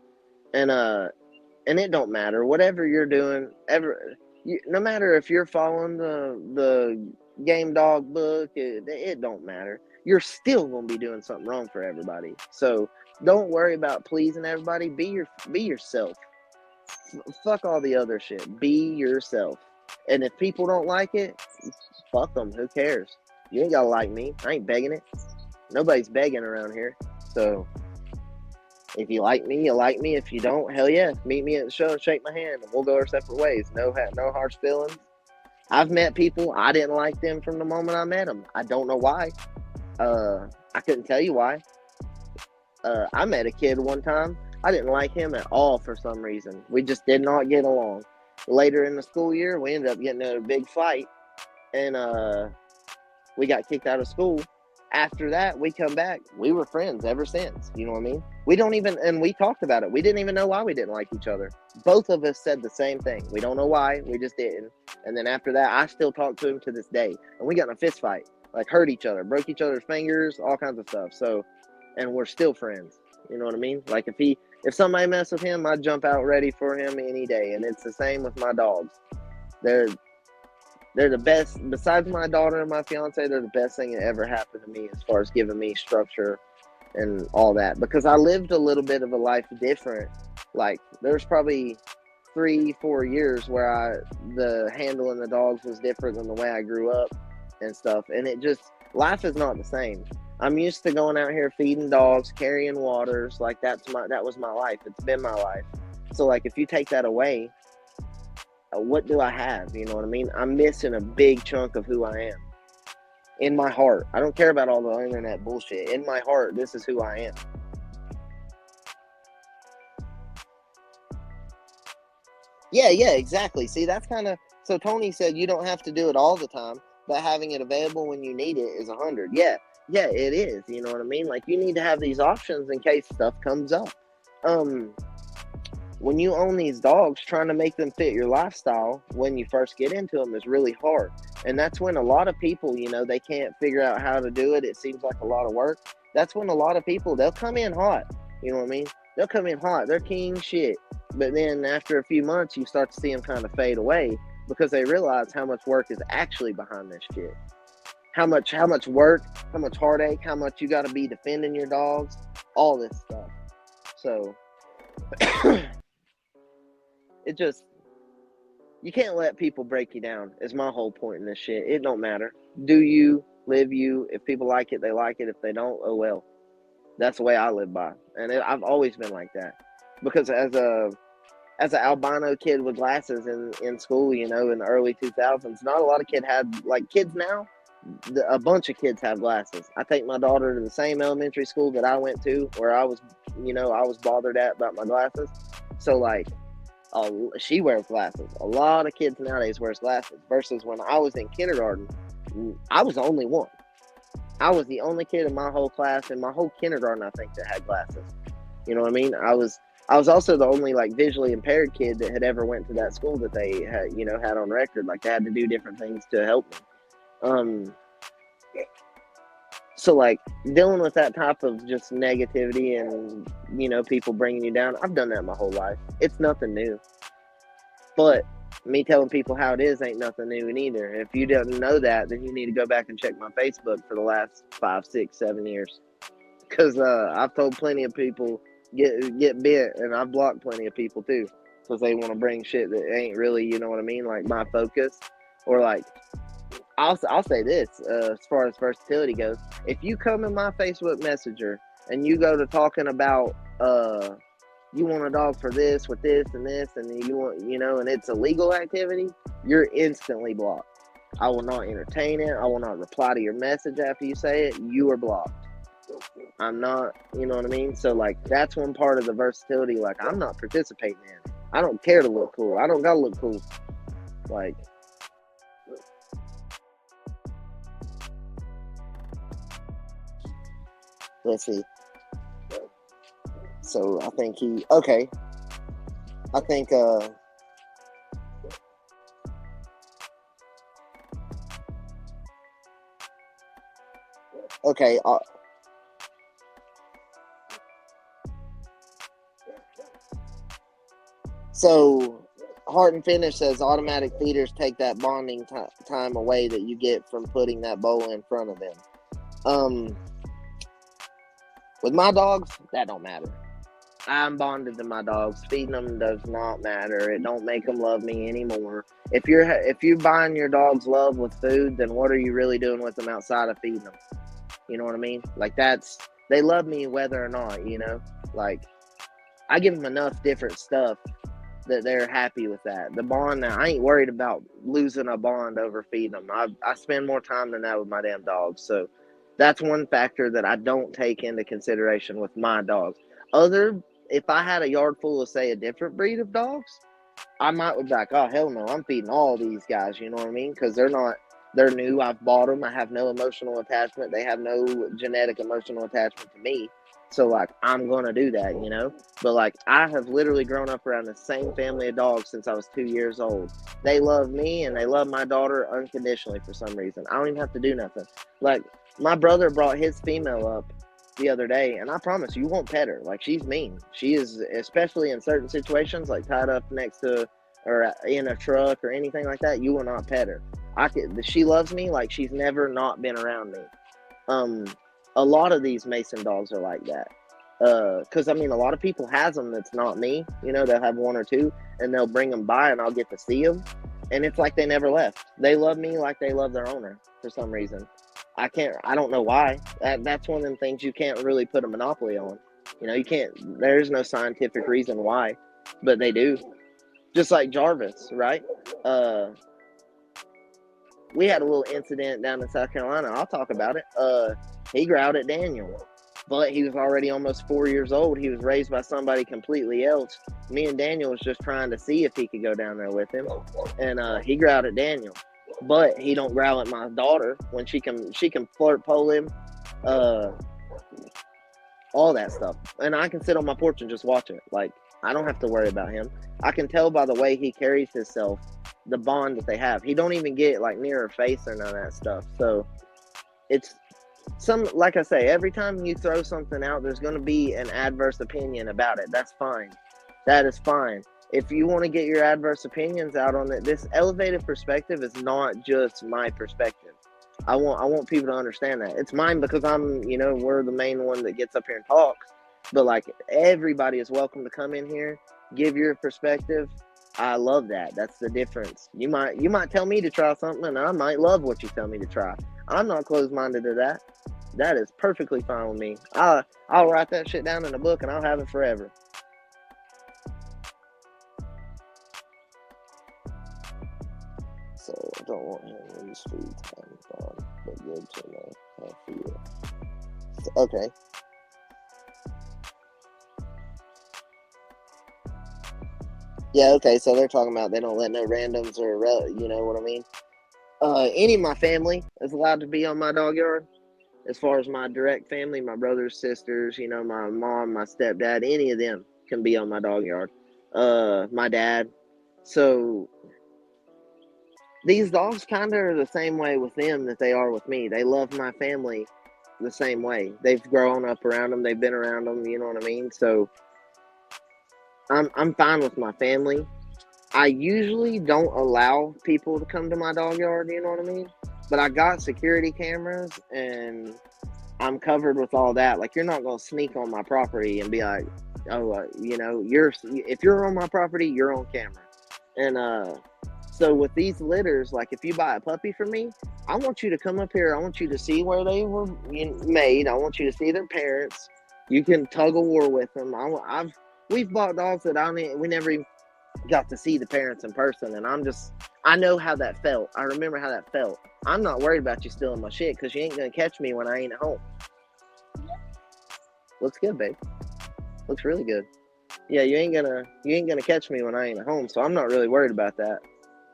S2: And it don't matter whatever you're doing. No matter if you're following the game dog book, it don't matter. You're still gonna be doing something wrong for everybody. So don't worry about pleasing everybody. Be yourself. Fuck all the other shit. Be yourself. And if people don't like it, fuck them. Who cares? You ain't gotta like me. I ain't begging it. Nobody's begging around here. So if you like me, you like me. If you don't, hell yeah, meet me at the show, shake my hand, and we'll go our separate ways. No harsh feelings. I've met people, I didn't like them from the moment I met them. I don't know why. I couldn't tell you why. I met a kid one time. I didn't like him at all for some reason. We just did not get along. Later in the school year, we ended up getting in a big fight, and we got kicked out of school. After that, we come back. We were friends ever since. You know what I mean? And we talked about it. We didn't even know why we didn't like each other. Both of us said the same thing. We don't know why. We just didn't. And then after that, I still talk to him to this day. And we got in a fist fight. Like, hurt each other, broke each other's fingers, all kinds of stuff. So, and we're still friends. You know what I mean? Like, if somebody mess with him, I'd jump out ready for him any day. And it's the same with my dogs. They're the best. Besides my daughter and my fiance, they're the best thing that ever happened to me as far as giving me structure and all that. Because I lived a little bit of a life different. Like, there's probably 3-4 years where the handling the dogs was different than the way I grew up and stuff. And life is not the same. I'm used to going out here feeding dogs, carrying waters. Like that was my life. It's been my life. So like if you take that away, what do I have? You know what I mean? I'm missing a big chunk of who I am. In my heart. I don't care about all the internet bullshit. In my heart, this is who I am. Yeah, exactly. See, that's kind of... So Tony said you don't have to do it all the time, but having it available when you need it is 100. Yeah, it is. You know what I mean? Like, you need to have these options in case stuff comes up. When you own these dogs, trying to make them fit your lifestyle when you first get into them is really hard. And that's when a lot of people, they can't figure out how to do it. It seems like a lot of work. That's when a lot of people, they'll come in hot. You know what I mean? They'll come in hot. They're king shit. But then after a few months, you start to see them kind of fade away because they realize how much work is actually behind this shit. How much work, how much heartache, how much you got to be defending your dogs, all this stuff. So... It just, you can't let people break you down is my whole point in this shit. It don't matter. Do you, live you. If people like it, they like it. If they don't, oh well. That's the way I live by. And I've always been like that. Because as an albino kid with glasses in school, in the early 2000s, not a lot of kids had, like kids now, a bunch of kids have glasses. I take my daughter to the same elementary school that I went to where I was, I was bothered about my glasses. So like, she wears glasses. A lot of kids nowadays wears glasses versus when I was in kindergarten, I was the only one. I was the only kid in my whole class, in my whole kindergarten, I think, that had glasses. You know what I mean? I was also the only like visually impaired kid that had ever went to that school that they had, had on record. Like they had to do different things to help me. So like dealing with that type of just negativity and, people bringing you down, I've done that my whole life. It's nothing new. But me telling people how it is ain't nothing new either. If you don't know that, then you need to go back and check my Facebook for the last 5, 6, 7 years. Because I've told plenty of people get bit, and I've blocked plenty of people too. Because they want to bring shit that ain't really, you know what I mean, like my focus. Or like, I'll say this, as far as versatility goes. If you come in my Facebook Messenger and you go to talking about, you want a dog for this, with this, and this, and you want, and it's a legal activity, you're instantly blocked. I will not entertain it. I will not reply to your message after you say it. You are blocked. I'm not, you know what I mean? So, like, that's one part of the versatility. Like, I'm not participating in. I don't care to look cool. I don't gotta look cool. Like... Let's see. So I think okay. I think okay. So Heart and Finish says automatic feeders take that bonding time away that you get from putting that bowl in front of them. With my dogs, that don't matter. I'm bonded to my dogs. Feeding them does not matter. It don't make them love me anymore. If you're buying your dogs love with food, then what are you really doing with them outside of feeding them? You know what I mean? Like they love me whether or not, Like, I give them enough different stuff that they're happy with that. The bond now, I ain't worried about losing a bond over feeding them. I spend more time than that with my damn dogs. So that's one factor that I don't take into consideration with my dogs. If I had a yard full of, say, a different breed of dogs, I might be like, oh, hell no, I'm feeding all these guys, you know what I mean? Because they're new, I've bought them, I have no emotional attachment, they have no genetic emotional attachment to me. So, like, I'm going to do that, But, like, I have literally grown up around the same family of dogs since I was 2 years old. They love me, and they love my daughter unconditionally for some reason. I don't even have to do nothing. Like, my brother brought his female up the other day, and I promise you won't pet her. Like, she's mean. She is, especially in certain situations, like tied up next to or in a truck or anything like that, you will not pet her. She loves me like she's never not been around me. A lot of these Mason dogs are like that. Because, a lot of people has them that's not me. They'll have one or two, and they'll bring them by, and I'll get to see them. And it's like they never left. They love me like they love their owner for some reason. I don't know why. That's one of them things you can't really put a monopoly on. You can't, there's no scientific reason why, but they do. Just like Jarvis, right? We had a little incident down in South Carolina. I'll talk about it. He growled at Daniel, but he was already almost 4 years old. He was raised by somebody completely else. Me and Daniel was just trying to see if he could go down there with him, and he growled at Daniel, but he don't growl at my daughter when she can flirt pole him, all that stuff, and I can sit on my porch and just watch it. Like, I don't have to worry about him. I can tell by the way he carries himself, the bond that they have. He don't even get like near her face or none of that stuff. So it's like I say, every time you throw something out, there's going to be an adverse opinion about it. That's fine. That is fine. If you want to get your adverse opinions out on it, this elevated perspective is not just my perspective. I want people to understand that. It's mine because we're the main one that gets up here and talks. But like, everybody is welcome to come in here, give your perspective. I love that. That's the difference. You might tell me to try something, and I might love what you tell me to try. I'm not closed-minded to that. That is perfectly fine with me. I'll write that shit down in a book, and I'll have it forever. So I don't want him to use food time, but good to know how I feel. So, okay. Yeah, okay, so they're talking about they don't let no randoms or, you know what I mean? Any of my family is allowed to be on my dog yard. As far as my direct family, my brothers, sisters, my mom, my stepdad, any of them can be on my dog yard. My dad. So these dogs kind of are the same way with them that they are with me. They love my family the same way. They've grown up around them. They've been around them. You know what I mean? So I'm fine with my family. I usually don't allow people to come to my dog yard. You know what I mean? But I got security cameras and I'm covered with all that. Like, you're not gonna sneak on my property and be like, oh, if you're on my property, you're on camera. And so with these litters, like, if you buy a puppy from me, I want you to come up here. I want you to see where they were made. I want you to see their parents. You can tug a war with them. We've bought dogs that we never even got to see the parents in person, and I know how that felt. I remember how that felt. I'm not worried about you stealing my shit because you ain't gonna catch me when I ain't at home. Looks good, babe. Looks really good. Yeah, you ain't gonna catch me when I ain't at home, so I'm not really worried about that.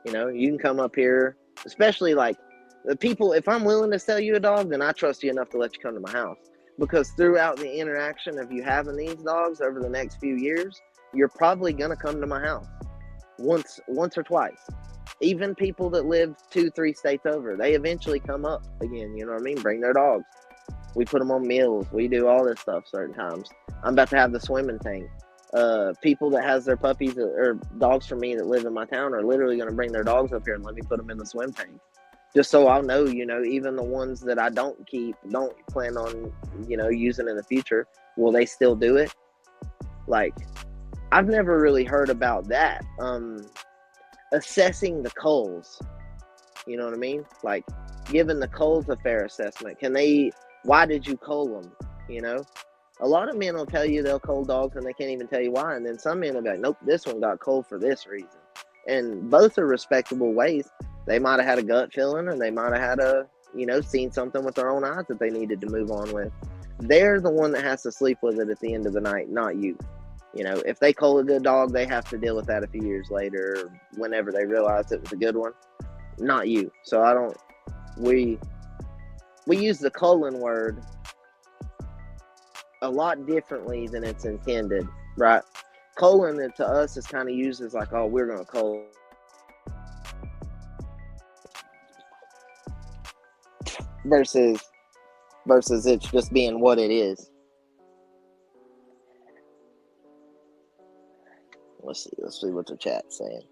S2: You can come up here, especially like the people. If I'm willing to sell you a dog, then I trust you enough to let you come to my house. Because throughout the interaction of you having these dogs over the next few years, you're probably gonna come to my house once or twice. Even people that live 2-3 states over, they eventually come up again. You know what I mean? Bring their dogs. We put them on meals. We do all this stuff certain times. I'm about to have the swimming tank. People that has their puppies or dogs from me that live in my town are literally going to bring their dogs up here and let me put them in the swim tank. Just so I'll know, even the ones that I don't plan on, using in the future, will they still do it? Like, I've never really heard about that. Assessing the culls. You know what I mean? Like, giving the culls a fair assessment. Why did you cull them? A lot of men will tell you they'll cull dogs and they can't even tell you why. And then some men will be like, nope, this one got culled for this reason. And both are respectable ways. They might have had a gut feeling, or they might have had seen something with their own eyes that they needed to move on with. They're the one that has to sleep with it at the end of the night, not you. If they cull a good dog, they have to deal with that a few years later, or whenever they realize it was a good one, not you. So we use the culling word a lot differently than it's intended, right? Culling it to us is kind of used as like, oh, we're going to cull. Versus it's just being what it is. Let's see what the chat's saying.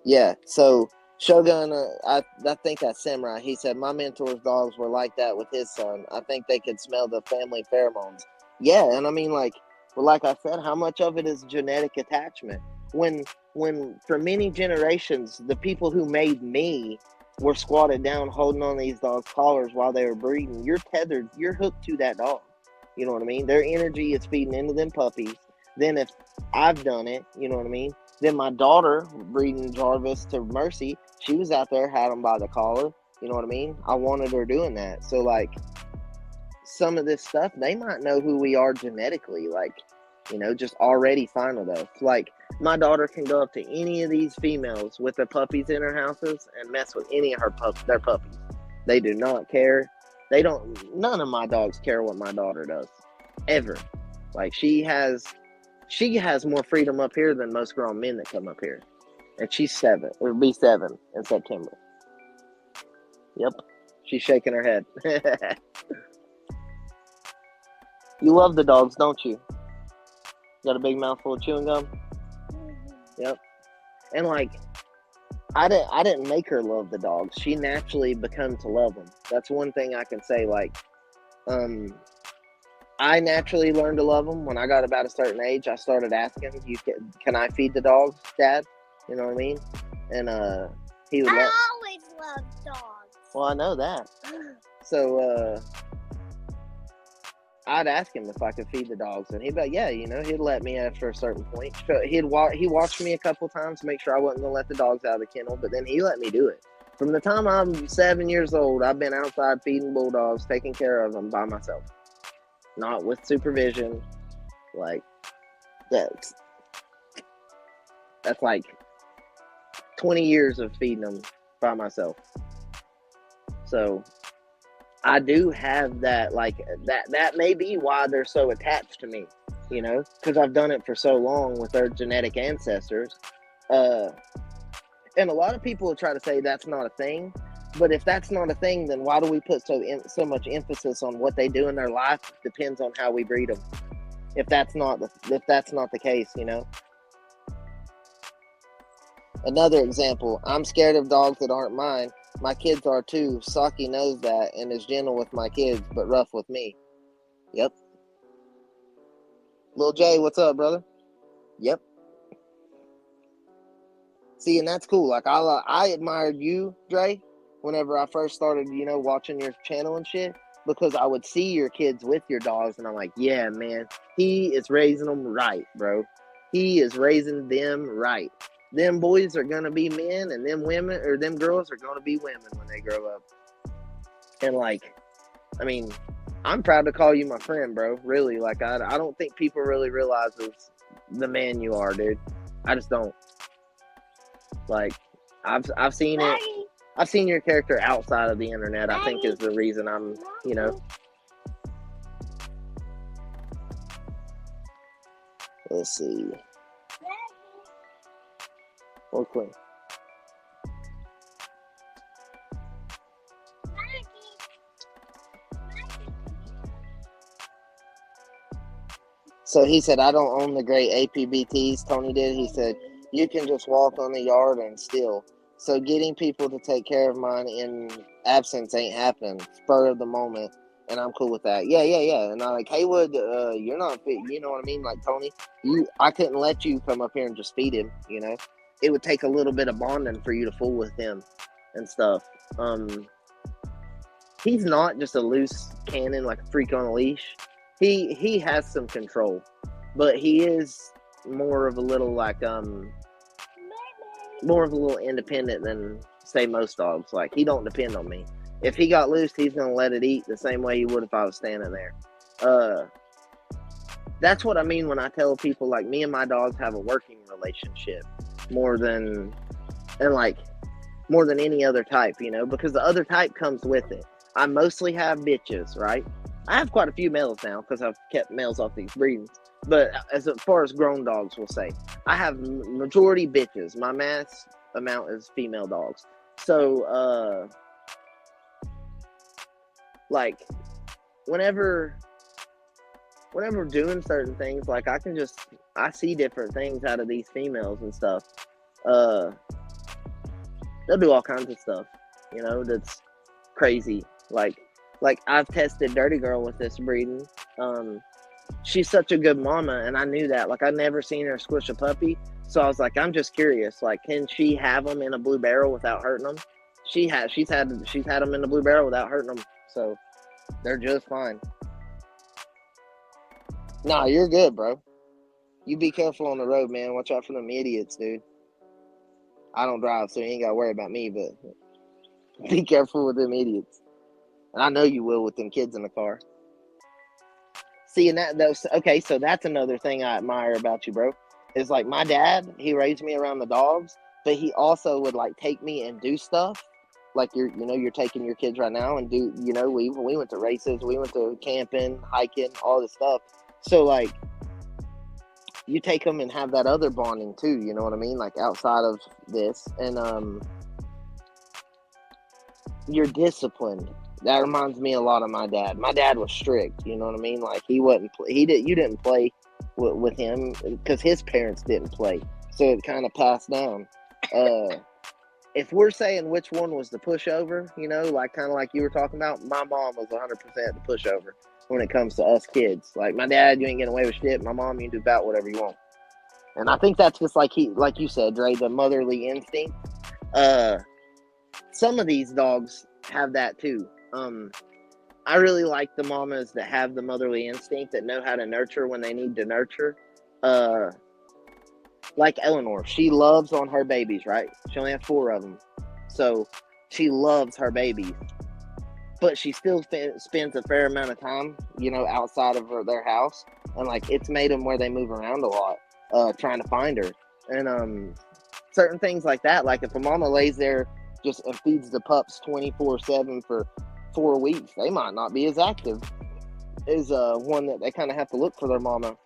S2: Yeah, so Shogun, I think that's Samurai. He said, my mentor's dogs were like that with his son. I think they could smell the family pheromones. Yeah, and I mean, like, Well, like I said, how much of it is genetic attachment? When when for many generations, the people who made me were squatted down holding on these dogs' collars while they were breeding. You're tethered, you're hooked to that dog. You know what I mean? Their energy is feeding into them puppies. Then if I've done it, you know what I mean? Then my daughter, breeding Jarvis to Mercy, she was out there, had him by the collar. You know what I mean? I wanted her doing that. So, like, some of this stuff, they might know who we are genetically, like, you know, just already fine with us. Like, my daughter can go up to any of these females with their puppies in her houses and mess with any of their puppies. They do not care. They don't, none of my dogs care what my daughter does. Ever. Like, she has more freedom up here than most grown men that come up here. And she's 7, or be 7 in September. Yep. She's shaking her head. You love the dogs, don't you? Got a big mouthful of chewing gum? Yep. And like, I didn't make her love the dogs. She naturally began to love them. That's one thing I can say. Like, I naturally learned to love them. When I got about a certain age, I started asking, can I feed the dogs, Dad? You know what I mean? And he would
S3: I always loved dogs.
S2: Well, I know that. So, I'd ask him if I could feed the dogs, and he'd be like, yeah, you know, he'd let me after a certain point. He watched me a couple times to make sure I wasn't going to let the dogs out of the kennel, but then he let me do it. From the time I'm 7 years old, I've been outside feeding bulldogs, taking care of them by myself. Not with supervision. Like, that's like 20 years of feeding them by myself. So I do have that, like, that may be why they're so attached to me, you know, because I've done it for so long with their genetic ancestors. And a lot of people will try to say that's not a thing, but if that's not a thing, then why do we put so much emphasis on what they do in their life? Depends on how we breed them. If that's not the case, you know. Another example, I'm scared of dogs that aren't mine. My kids are too. Saki knows that and is gentle with my kids, but rough with me. Yep. Lil Jay, what's up, brother? Yep. See, and that's cool. Like, I admired you, Dre, whenever I first started, you know, watching your channel and shit, because I would see your kids with your dogs, and I'm like, yeah, man, he is raising them right, bro. He is raising them right. Them boys are gonna be men, and them women, or them girls are gonna be women when they grow up. And like, I mean, I'm proud to call you my friend, bro. Really, like, I don't think people really realize the man you are, dude. I just don't. Like, I've seen it. I've seen your character outside of the internet. I think is the reason I'm, you know. Let's see. Okay. So he said, I don't own the great APBTs. Tony did. He said, you can just walk on the yard and steal. So getting people to take care of mine in absence ain't happening. Spur of the moment. And I'm cool with that. Yeah. And I'm like, Haywood, you're not fit. You know what I mean? Like, Tony, I couldn't let you come up here and just feed him, you know? It would take a little bit of bonding for you to fool with him and stuff. He's not just a loose cannon, like a freak on a leash. He has some control, but he is more of a little like more of a little independent than say most dogs. Like, he don't depend on me. If he got loose, he's gonna let it eat the same way he would if I was standing there. That's what I mean when I tell people, like, me and my dogs have a working relationship more than any other type, you know, because the other type comes with it. I mostly have bitches, right? I have quite a few males now because I've kept males off these breedings. But as far as grown dogs will say, I have majority bitches. My mass amount is female dogs. So, like, whenever doing certain things, like, I see different things out of these females and stuff. They'll do all kinds of stuff, you know, that's crazy. Like I've tested Dirty Girl with this breeding. she's such a good mama, and I knew that. Like, I'd never seen her squish a puppy, so I was like, I'm just curious. Like, can she have them in a blue barrel without hurting them? She's had them in the blue barrel without hurting them, so they're just fine. Nah, you're good, bro. You be careful on the road, man. Watch out for them idiots, dude. I don't drive, so you ain't got to worry about me, but be careful with them idiots. And I know you will with them kids in the car. See, and okay, so that's another thing I admire about you, bro. Is like my dad, he raised me around the dogs, but he also would like take me and do stuff. Like you're taking your kids right now and do, we went to races, we went to camping, hiking, all this stuff. So like, you take them and have that other bonding too, you know what I mean? Like outside of this, and you're disciplined. That reminds me a lot of my dad. My dad was strict, you know what I mean? Like you didn't play with him because his parents didn't play, so it kind of passed down. If we're saying which one was the pushover, like kind of like you were talking about, my mom was 100% the pushover when it comes to us kids. Like my dad, you ain't getting away with shit. My mom, you can do about whatever you want. And I think that's just like you said, Dre, the motherly instinct. Some of these dogs have that too. I really like the mamas that have the motherly instinct, that know how to nurture when they need to nurture. Like Eleanor, she loves on her babies, right? She only has 4 of them. So she loves her babies. But she still spends a fair amount of time, outside of their house. And, like, it's made them where they move around a lot, trying to find her. And certain things like that, like if a mama lays there just and feeds the pups 24/7 for 4 weeks, they might not be as active as one that they kind of have to look for their mama.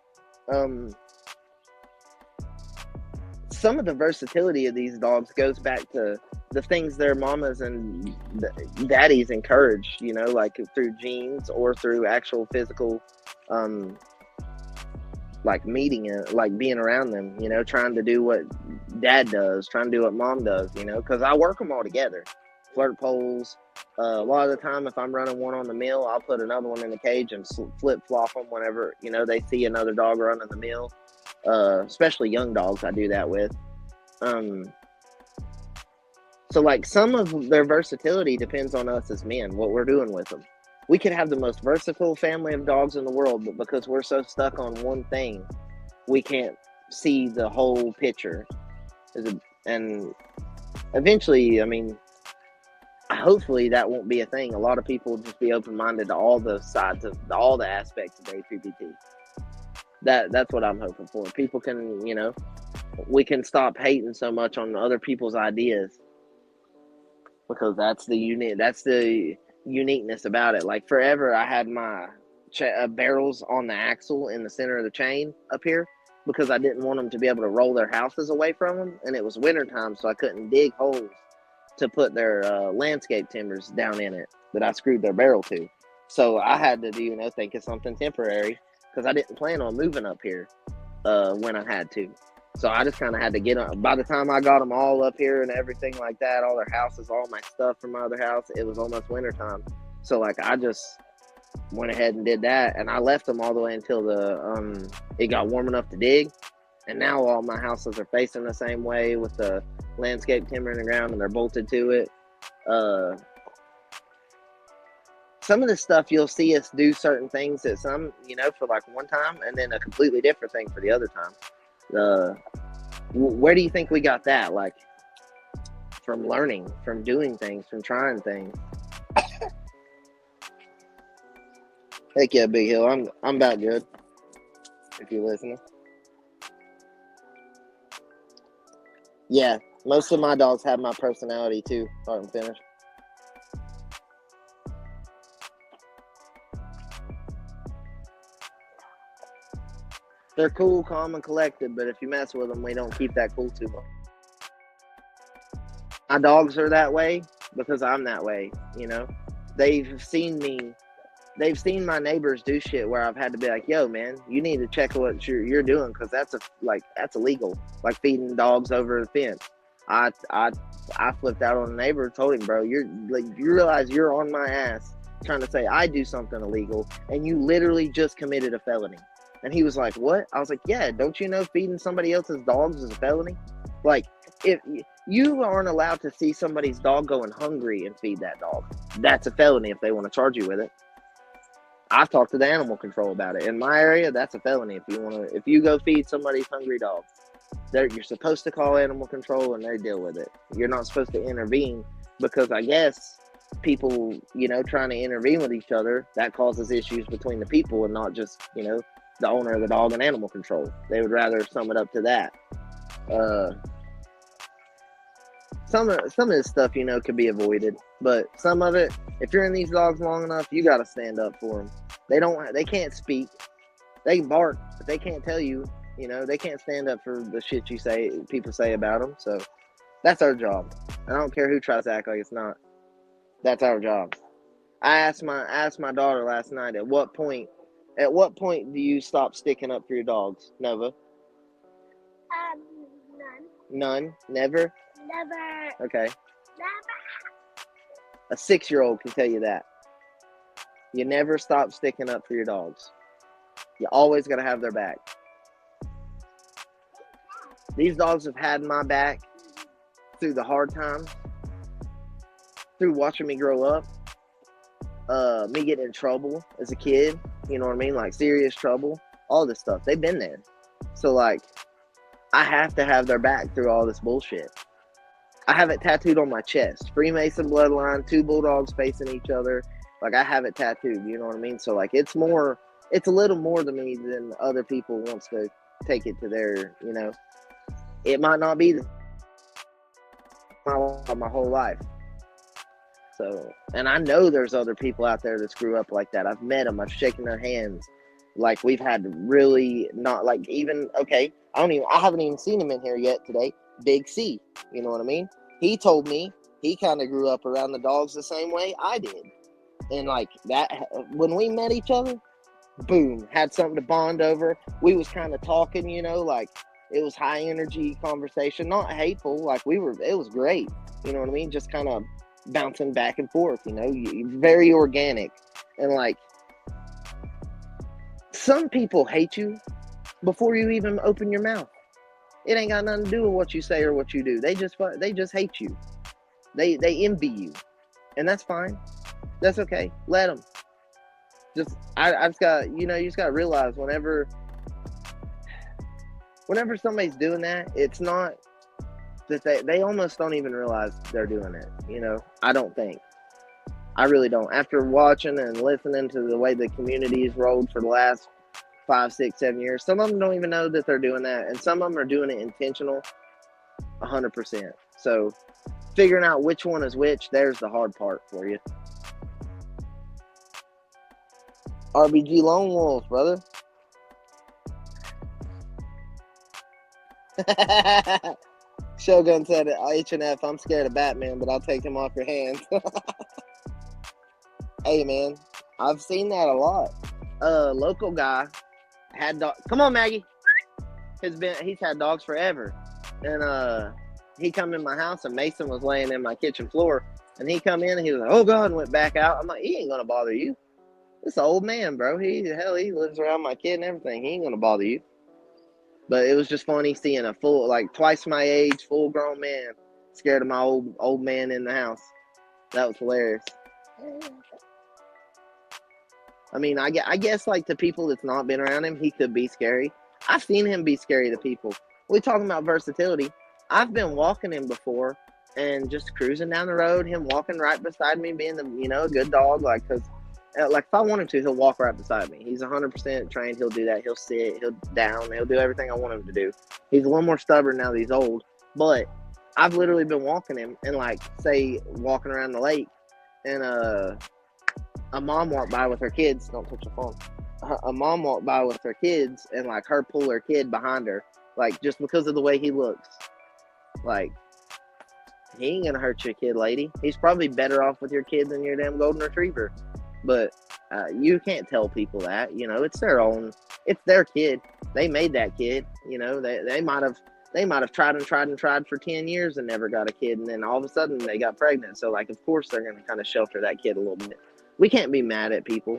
S2: Some of the versatility of these dogs goes back to the things their mamas and daddies encourage, like through genes or through actual physical, like meeting it, like being around them, trying to do what dad does, trying to do what mom does, because I work them all together. Flirt poles. A lot of the time, if I'm running one on the mill, I'll put another one in the cage and flip-flop them whenever, they see another dog running the mill. Especially young dogs, I do that with. So like some of their versatility depends on us as men, what we're doing with them. We could have the most versatile family of dogs in the world, but because we're so stuck on one thing, we can't see the whole picture. And eventually, I mean, hopefully that won't be a thing. A lot of people will just be open-minded to all the sides of all the aspects of APBT. That's what I'm hoping for. People can, we can stop hating so much on other people's ideas, because that's the uniqueness about it. Like forever, I had my barrels on the axle in the center of the chain up here because I didn't want them to be able to roll their houses away from them, and it was wintertime, so I couldn't dig holes to put their landscape timbers down in it that I screwed their barrel to. So I had to, think of something temporary, because I didn't plan on moving up here when I had to. So I just kind of had to get on. By the time I got them all up here and everything like that, all their houses, all my stuff from my other house, it was almost wintertime. So like I just went ahead and did that, and I left them all the way until it got warm enough to dig. And now all my houses are facing the same way with the landscape timber in the ground, and they're bolted to it. Some of the stuff you'll see us do certain things at some, for like one time, and then a completely different thing for the other time. Where do you think we got that? Like from learning, from doing things, from trying things. Heck yeah, Big Hill. I'm about good. If you're listening. Yeah, most of my dogs have my personality too. Start and finish. They're cool, calm, and collected, but if you mess with them, we don't keep that cool too much. My dogs are that way because I'm that way, They've seen my neighbors do shit where I've had to be like, yo, man, you need to check what you're doing, because that's illegal. Like feeding dogs over the fence. I flipped out on a neighbor, told him, bro, you realize you're on my ass trying to say I do something illegal, and you literally just committed a felony. And he was like, what? I was like, yeah, don't you know feeding somebody else's dogs is a felony? Like, if you aren't allowed to see somebody's dog going hungry and feed that dog, that's a felony if they want to charge you with it. I've talked to the animal control about it. In my area, that's a felony if you go feed somebody's hungry dog. You're supposed to call animal control and they deal with it. You're not supposed to intervene because I guess people, trying to intervene with each other, that causes issues between the people and not just, the owner of the dog and animal control. They would rather sum it up to that. Some of this stuff, could be avoided, but some of it, if you're in these dogs long enough, you got to stand up for them. They can't speak. They can bark, but they can't tell you. They can't stand up for the shit people say about them. So that's our job. I don't care who tries to act like it's not. That's our job. I asked my daughter last night, at what point do you stop sticking up for your dogs, Nova?
S3: None.
S2: None? Never?
S3: Never.
S2: Okay.
S3: Never.
S2: A 6-year-old can tell you that. You never stop sticking up for your dogs. You always got to have their back. These dogs have had my back through the hard times, through watching me grow up, me getting in trouble as a kid, you know what I mean? Like serious trouble, all this stuff. They've been there. So like, I have to have their back through all this bullshit. I have it tattooed on my chest. Freemason bloodline, 2 bulldogs facing each other. Like I have it tattooed, you know what I mean? So like, it's a little more to me than other people wants to take it to their, It might not be my whole life. So, and I know there's other people out there that screw up like that. I've met them. I've shaken their hands. Like we've had really not like even, okay, I haven't even seen him in here yet today. Big C, you know what I mean? He told me he kind of grew up around the dogs the same way I did. And like that, when we met each other, boom, had something to bond over. We was kind of talking, like it was high energy conversation, not hateful. Like it was great. You know what I mean? Just kind of bouncing back and forth, very organic. And like, some people hate you before you even open your mouth. It ain't got nothing to do with what you say or what you do. They just hate you. They envy you, and that's fine. That's okay. Let them. I just got, you just got to realize whenever somebody's doing that, it's not that they almost don't even realize they're doing it. I don't think. I really don't. After watching and listening to the way the community's rolled for the last 5, 6, 7 years, some of them don't even know that they're doing that, and some of them are doing it intentional, 100%. So figuring out which one is which, there's the hard part for you. RBG Lone Wolf, brother. Shogun said it. H&F, I'm scared of Batman, but I'll take him off your hands. Hey, man, I've seen that a lot. Local guy had dog. Come on, Maggie. He's had dogs forever, and he come in my house, and Mason was laying in my kitchen floor, and he come in, and he was like, "Oh God," and went back out. I'm like, he ain't gonna bother you. This old man, bro. He lives around my kid and everything. He ain't gonna bother you. But it was just funny seeing a full, like twice my age, full grown man scared of my old man in the house. That was hilarious. I mean, I guess like to people that's not been around him, he could be scary. I've seen him be scary to people. We're talking about versatility. I've been walking him before and just cruising down the road, him walking right beside me, being a good dog. Like, cause like if I want him to, he'll walk right beside me. He's 100% trained. He'll do that. He'll sit, he'll down, he'll do everything I want him to do. He's a little more stubborn now that he's old, but I've literally been walking him and like say walking around the lake, and a mom walked by with her kids. Don't touch your phone. A mom walked by with her kids and like her pull her kid behind her, like just because of the way he looks. Like, he ain't gonna hurt your kid, lady. He's probably better off with your kid than your damn golden retriever. But you can't tell people that. It's their kid. They made that kid. They might have tried for 10 years and never got a kid, and then all of a sudden they got pregnant. So like, of course they're gonna kind of shelter that kid a little bit. We can't be mad at people.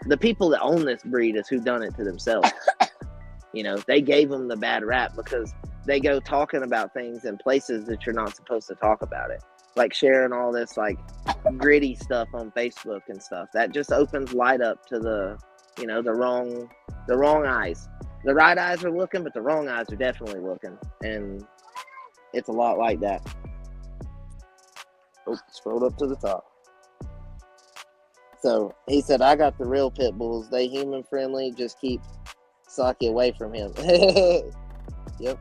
S2: the people that own this breed is who done it to themselves. You know, they gave them the bad rap because they go talking about things in places that you're not supposed to talk about it. Like sharing all this like gritty stuff on Facebook and stuff. That just opens light up to the, you know, the wrong eyes. The right eyes are looking, but the wrong eyes are definitely looking. And it's a lot like that. Oh, scrolled up to the top. So he said, I got the real pit bulls. They human friendly. Just keep Saki away from him. Yep.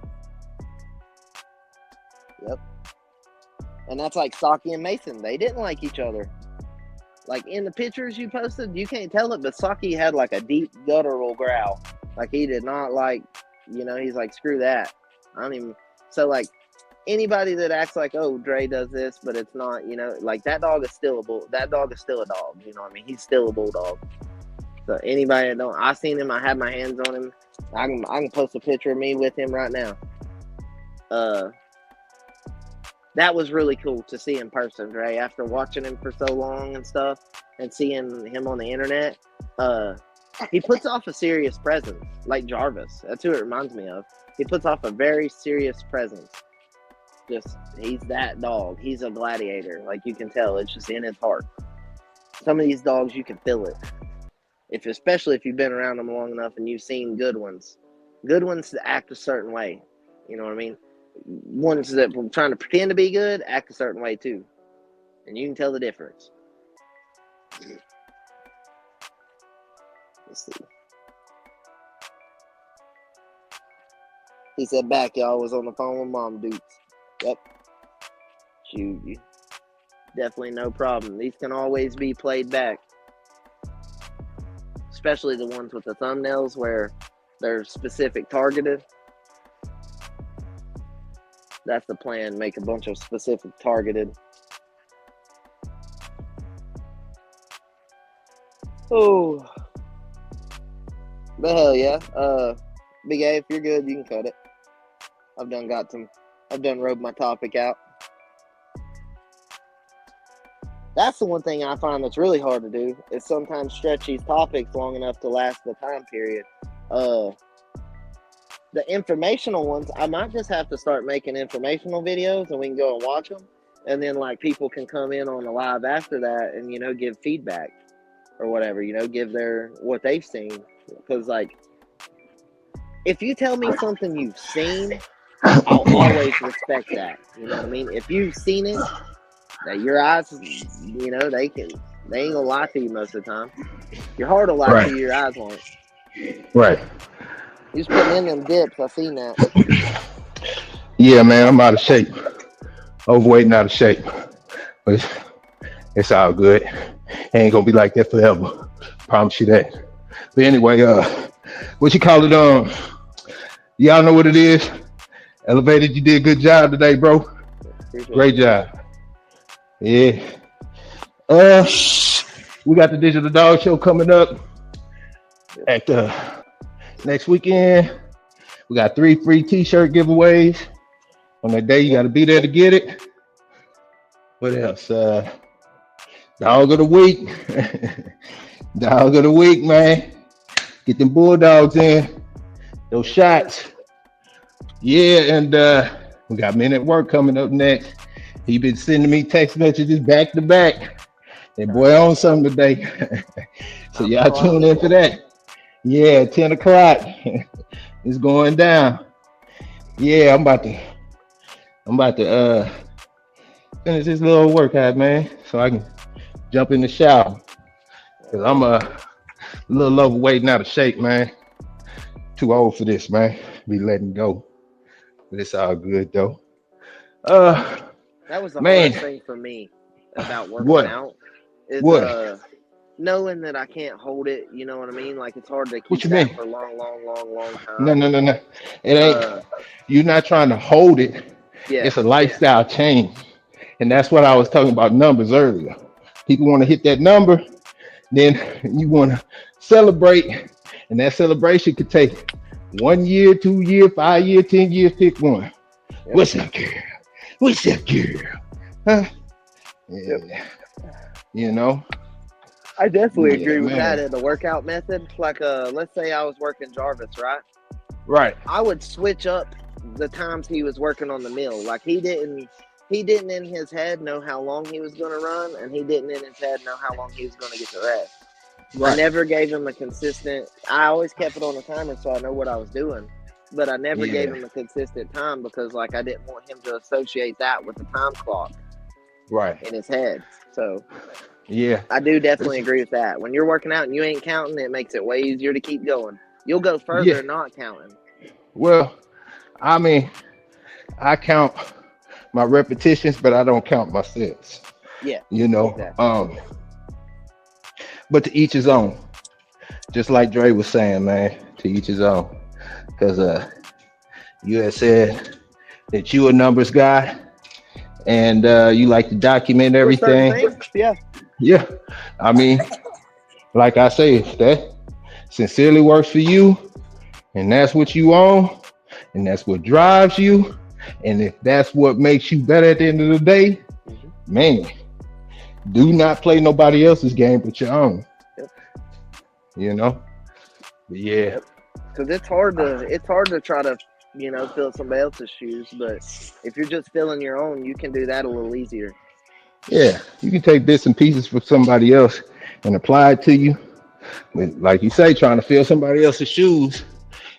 S2: And that's like Saki and Mason. They didn't like each other. Like in the pictures you posted, you can't tell it, but Saki had like a deep guttural growl. Like he did not like, you know, he's like, screw that. I don't even. So like anybody that acts like, oh, Dre does this, but it's not, you know, like that dog is still a bull. That dog is still a dog. You know what I mean? He's still a bulldog. So anybody that don't, I seen him. I had my hands on him. I can post a picture of me with him right now. That was really cool to see in person, Dre. After watching him for so long and stuff, and seeing him on the internet, he puts off a serious presence, like Jarvis. That's who it reminds me of. He puts off a very serious presence. Just, he's that dog. He's a gladiator. Like you can tell, it's just in his heart. Some of these dogs, you can feel it. Especially if you've been around them long enough and you've seen good ones. Good ones act a certain way. You know what I mean? Ones that were trying to pretend to be good act a certain way too. And you can tell the difference. Let's see. He said back, y'all was on the phone with Mom Dukes. Yep. Shoot. Definitely no problem. These can always be played back. Especially the ones with the thumbnails where they're specific targeted. That's the plan. Make a bunch of specific targeted. Oh. But hell yeah. Big A, if you're good, you can cut it. I've done wrote my topic out. That's the one thing I find that's really hard to do, is sometimes stretch these topics long enough to last the time period. The informational ones, I might just have to start making informational videos and we can go and watch them. And then like people can come in on the live after that and, you know, give feedback or whatever, you know, give what they've seen. Because like, if you tell me something you've seen, I'll always respect that. You know what I mean? If you've seen it, that your eyes, you know, they ain't gonna lie to you most of the time. Your heart will lie to you, your eyes won't.
S4: Right.
S2: You just putting in them dips. I seen that.
S4: Yeah, man, I'm out of shape. Overweight and out of shape. But it's all good. It ain't gonna be like that forever. Promise you that. But anyway, what you call it? Y'all know what it is? Elevated, you did a good job today, bro. Great job. Yeah. We got the Digital Dog Show coming up at next weekend. We got 3 free t-shirt giveaways. On that day, you got to be there to get it. What else? Dog of the week. Dog of the week, man. Get them Bulldogs in. Those shots. Yeah, and we got Men at Work coming up next. He been sending me text messages back to back. That boy on something today. So y'all tune in for that. Yeah, 10 o'clock. It's going down. Yeah, I'm about to finish this little workout, man, so I can jump in the shower. Cause I'm a little overweight and out of shape, man. Too old for this, man. Be letting go. But it's all good though.
S2: That was the hardest thing for me about working out. Is knowing that I can't hold it, you know what I mean? Like it's hard to keep that for a long time.
S4: No. It ain't. You're not trying to hold it. Yeah. It's a lifestyle change. And that's what I was talking about numbers earlier. People want to hit that number, then you want to celebrate. And that celebration could take 1 year, 2 years, 5 years, 10 years, pick one. Yep. What's up, girl? What's up, girl? Huh? Yeah. Yep. You know?
S2: I definitely
S4: Yeah,
S2: agree with that
S4: man.
S2: in the workout method. Like, let's say I was working Jarvis, right?
S4: Right.
S2: I would switch up the times he was working on the mill. Like he didn't in his head know how long he was going to run, and he didn't in his head know how long he was going to get to rest. I
S4: Right.
S2: never gave him a consistent. I always kept it on the timer so I know what I was doing, but I never gave
S4: Yeah.
S2: him a consistent time because like I didn't want him to associate that with the time clock
S4: Right.
S2: in his head. So
S4: Yeah.
S2: I do definitely
S4: It's-
S2: agree with that. When you're working out and you ain't counting, it makes it way easier to keep going. You'll go
S4: yeah.
S2: further not counting.
S4: Well, I mean, I count my repetitions, but I don't count my sets.
S2: Yeah,
S4: You know.
S2: exactly.
S4: But to each his own. Just like Dre was saying, man, to each his own. Because you had said that you a numbers guy and you like to document
S2: For certain
S4: everything.
S2: things, yeah.
S4: Yeah. I mean, like I say, if that sincerely works for you and that's what you own and that's what drives you, and if that's what makes you better at the end of the day,
S2: Mm-hmm.
S4: man, do not play nobody else's game but your own.
S2: Yep.
S4: You know? But yeah.
S2: Yep. Because it's hard to try to fill somebody else's shoes, but if you're just filling your own, you can do that a little easier.
S4: Yeah. You can take bits and pieces from somebody else and apply it to you. But like you say, trying to fill somebody else's shoes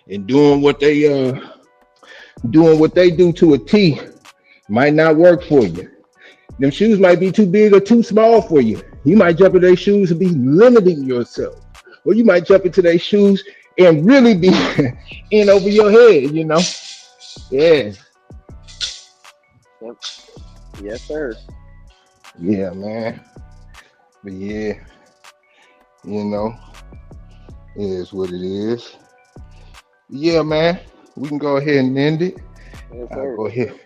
S4: and doing what they do to a T might not work for you. Them shoes might be too big or too small for you. You might jump in their shoes and be limiting yourself. Or you might jump into their shoes and really be in over your head, you know? Yeah.
S2: Yep. Yes, sir.
S4: Yeah, man. But yeah, you know, it is what it is. Yeah, man. We can go ahead and end it.
S2: Yes,
S4: I'll
S2: sir.
S4: go ahead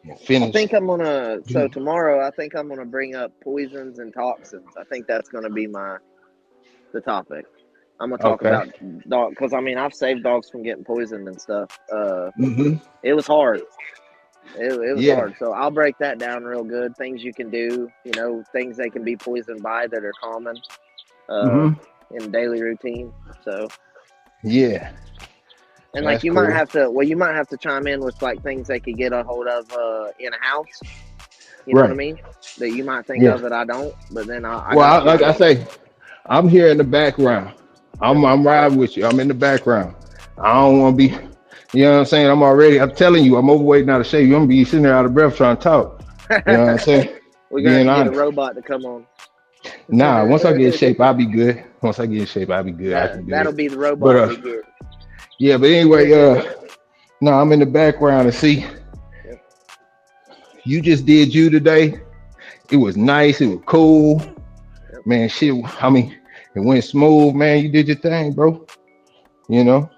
S4: and
S2: I
S4: finish.
S2: think I'm gonna. So tomorrow, I think I'm gonna bring up poisons and toxins. I think that's gonna be the topic. I'm gonna talk
S4: Okay.
S2: about dog because I mean I've saved dogs from getting poisoned and stuff.
S4: Mm-hmm.
S2: It was hard. It was
S4: Yeah.
S2: hard. So I'll break that down real good. Things you can do. Things they can be poisoned by that are common uh,
S4: Mm-hmm.
S2: in daily routine. So
S4: Yeah.
S2: and like
S4: That's cool.
S2: you might have to chime in with like things they could get a hold of in a house. You know what I
S4: Right.
S2: mean? That you might think
S4: Yeah.
S2: of that I don't, but then I
S4: Well,
S2: got you
S4: like I
S2: covered.
S4: say, I'm here in the background.
S2: Yep.
S4: I'm
S2: Yep.
S4: riding with you. I'm in the background. I don't want to be, you know what I'm saying? I'm telling you, I'm overweight, not a shape. You're going to be sitting there out of breath trying to talk. You know what I'm saying?
S2: We're gonna have
S4: Being
S2: to get a
S4: honest.
S2: robot to come on.
S4: Nah, once I get in shape, I'll be good. Once I get in shape, I'll be good. I can do
S2: That'll
S4: it.
S2: be the
S4: But
S2: robot we get.
S4: yeah, but anyway, no, I'm in the background and see,
S2: Yep.
S4: you just did you today. It was nice. It was cool.
S2: Yep.
S4: Man, shit, I mean, it went smooth, man. You did your thing, bro. You know,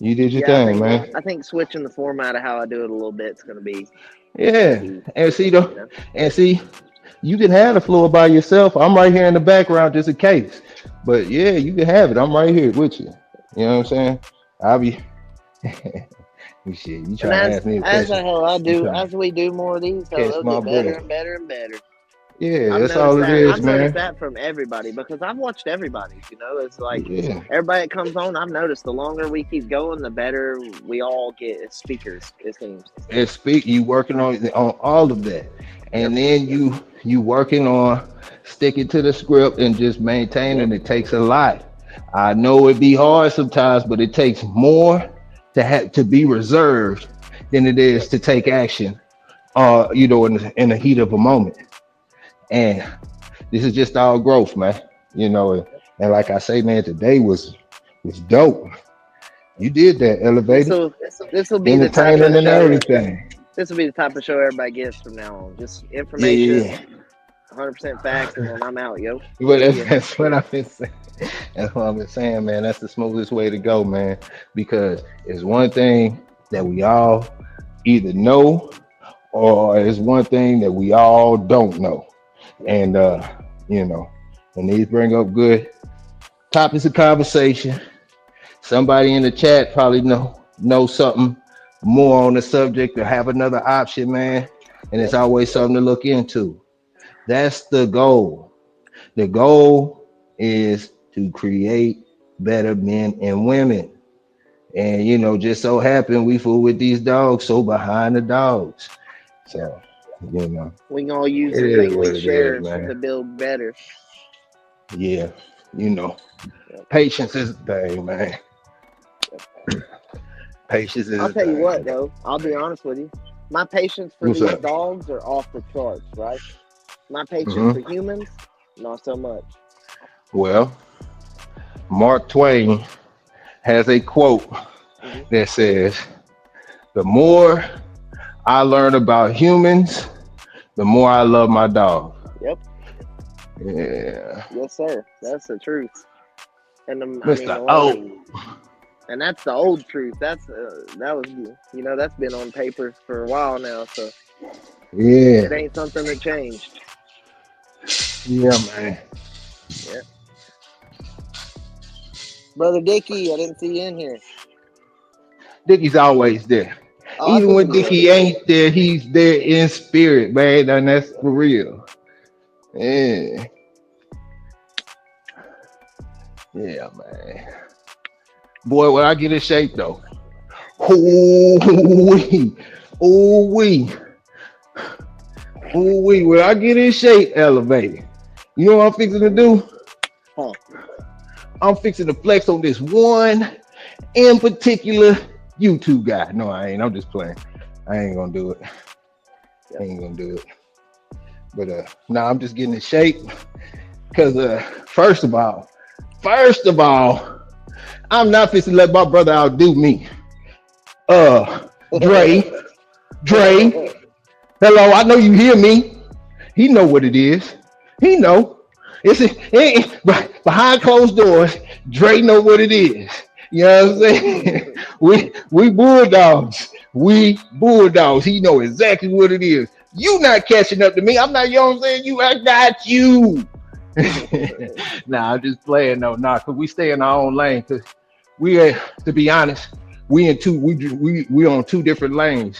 S4: you did your
S2: Yeah,
S4: thing, man.
S2: I think switching the format of how I do it a little bit is gonna be
S4: Yeah.
S2: key.
S4: And see,
S2: You
S4: though,
S2: know.
S4: and see, you can have the floor by yourself. I'm right here in the background just in case. But yeah, you can have it. I'm right here with you. You know what I'm saying? I'll be shit. You
S2: And
S4: trying to ask me a
S2: as the
S4: question.
S2: hell I
S4: You
S2: do,
S4: trying
S2: as we do more of these,
S4: to
S2: hell,
S4: catch
S2: they'll
S4: my
S2: get better
S4: breath.
S2: and better and better.
S4: Yeah, that's all it is,
S2: I've noticed
S4: man.
S2: that from everybody because I've watched everybody. It's like
S4: Yeah.
S2: everybody that comes on. I've noticed the longer we keep going, the better we all get as speakers. It seems.
S4: And speak, you working on all of that.
S2: Yep.
S4: And then you working on sticking to the script and just
S2: Yep.
S4: maintaining. It takes a lot. I know it be hard sometimes, but it takes more to have to be reserved than it is
S2: Yep.
S4: to take action. In the heat of a moment. And this is just all growth, man. You know, and like I say, man, today was dope. You did that
S2: This
S4: elevated,
S2: will this will be the type
S4: entertaining
S2: of
S4: and
S2: show.
S4: everything.
S2: This will be the type of show everybody gets from now on. Just
S4: Yeah,
S2: information,
S4: yeah,
S2: 100% facts, and then I'm out, yo.
S4: yeah. But
S2: See ya.
S4: that's what I've been saying. That's what I've been saying, man. That's the smoothest way to go, man. Because it's one thing that we all either know or it's one thing that we all don't know.
S2: Yep.
S4: And you know, and these bring up good topics of conversation. Somebody in the chat probably know something more on the subject or have another option, man. And it's
S2: Yep.
S4: always something to look into. That's the goal. The goal is to create better men and women. And just so happen we fool with these dogs, so behind the dogs. So,
S2: We can all use
S4: it
S2: the
S4: is
S2: thing
S4: what
S2: we
S4: it is,
S2: share
S4: man.
S2: to build better.
S4: Yeah,
S2: Yep.
S4: patience is the thing, man. Patience is
S2: I'll
S4: the
S2: tell you what,
S4: thing.
S2: though. I'll be honest with you. My patience for
S4: What's
S2: these
S4: up?
S2: dogs are off the charts, right? My patience
S4: hmm
S2: for humans, not so much.
S4: Well, Mark Twain has a quote
S2: Hmm.
S4: that says, "The more I learn about humans, the more I love my dog."
S2: Yep.
S4: Yeah,
S2: Yes, sir. That's the truth. And I mean,
S4: Mr. O.
S2: and that's the old truth. That was, that's been on paper for a while now. So it
S4: Yeah,
S2: ain't something that changed.
S4: yeah, man.
S2: Yeah. Brother Dickie, I didn't see you in here.
S4: Dickie's always there.
S2: Oh, I
S4: Even when
S2: figured you were.
S4: Dickie ain't there, he's there in spirit, man. And that's for real. Yeah, yeah, man. Boy, when I get in shape though, ooh wee, ooh wee, ooh wee. When I get in shape, elevated. You know what I'm fixing to do?
S2: Huh.
S4: I'm fixing to flex on this one in particular YouTube guy. No, I ain't. I'm just playing. I ain't gonna do it. I
S2: Yep.
S4: ain't gonna do it. But nah, I'm just getting in shape. Cause first of all, I'm not fixing to let my brother outdo me. Dre, Dre, hello, I know you hear me. He know what it is. He know. Behind closed doors. Dre know what it is. You know what I'm saying? we bulldogs. We bulldogs. He know exactly what it is. You not catching up to me. I'm not. You know what I'm saying? I got you. Nah, I'm just playing though. Nah, cause we stay in our own lane. Cause to be honest, we in two. We on two different lanes.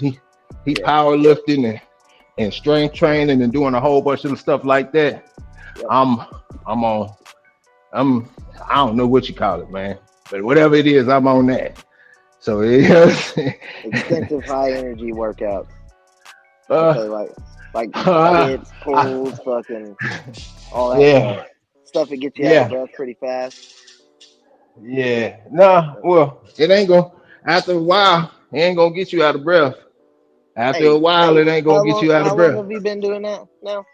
S4: He
S2: Yeah.
S4: powerlifting and strength training and doing a whole bunch of stuff like that.
S2: Yep.
S4: I'm on. I'm. I don't know what you call it, man. But whatever it is, I'm on that. So
S2: Extensive high energy workouts. Okay,
S4: uh,
S2: like
S4: uh,
S2: hits, pulls, fucking all that
S4: yeah,
S2: stuff that gets you out of
S4: yeah,
S2: breath pretty fast.
S4: yeah. Nah, well, it ain't gonna. After a while, it ain't gonna get you out of breath. After a
S2: Hey,
S4: while,
S2: hey,
S4: it ain't gonna get you out
S2: how
S4: of
S2: long
S4: breath.
S2: have you been doing that now?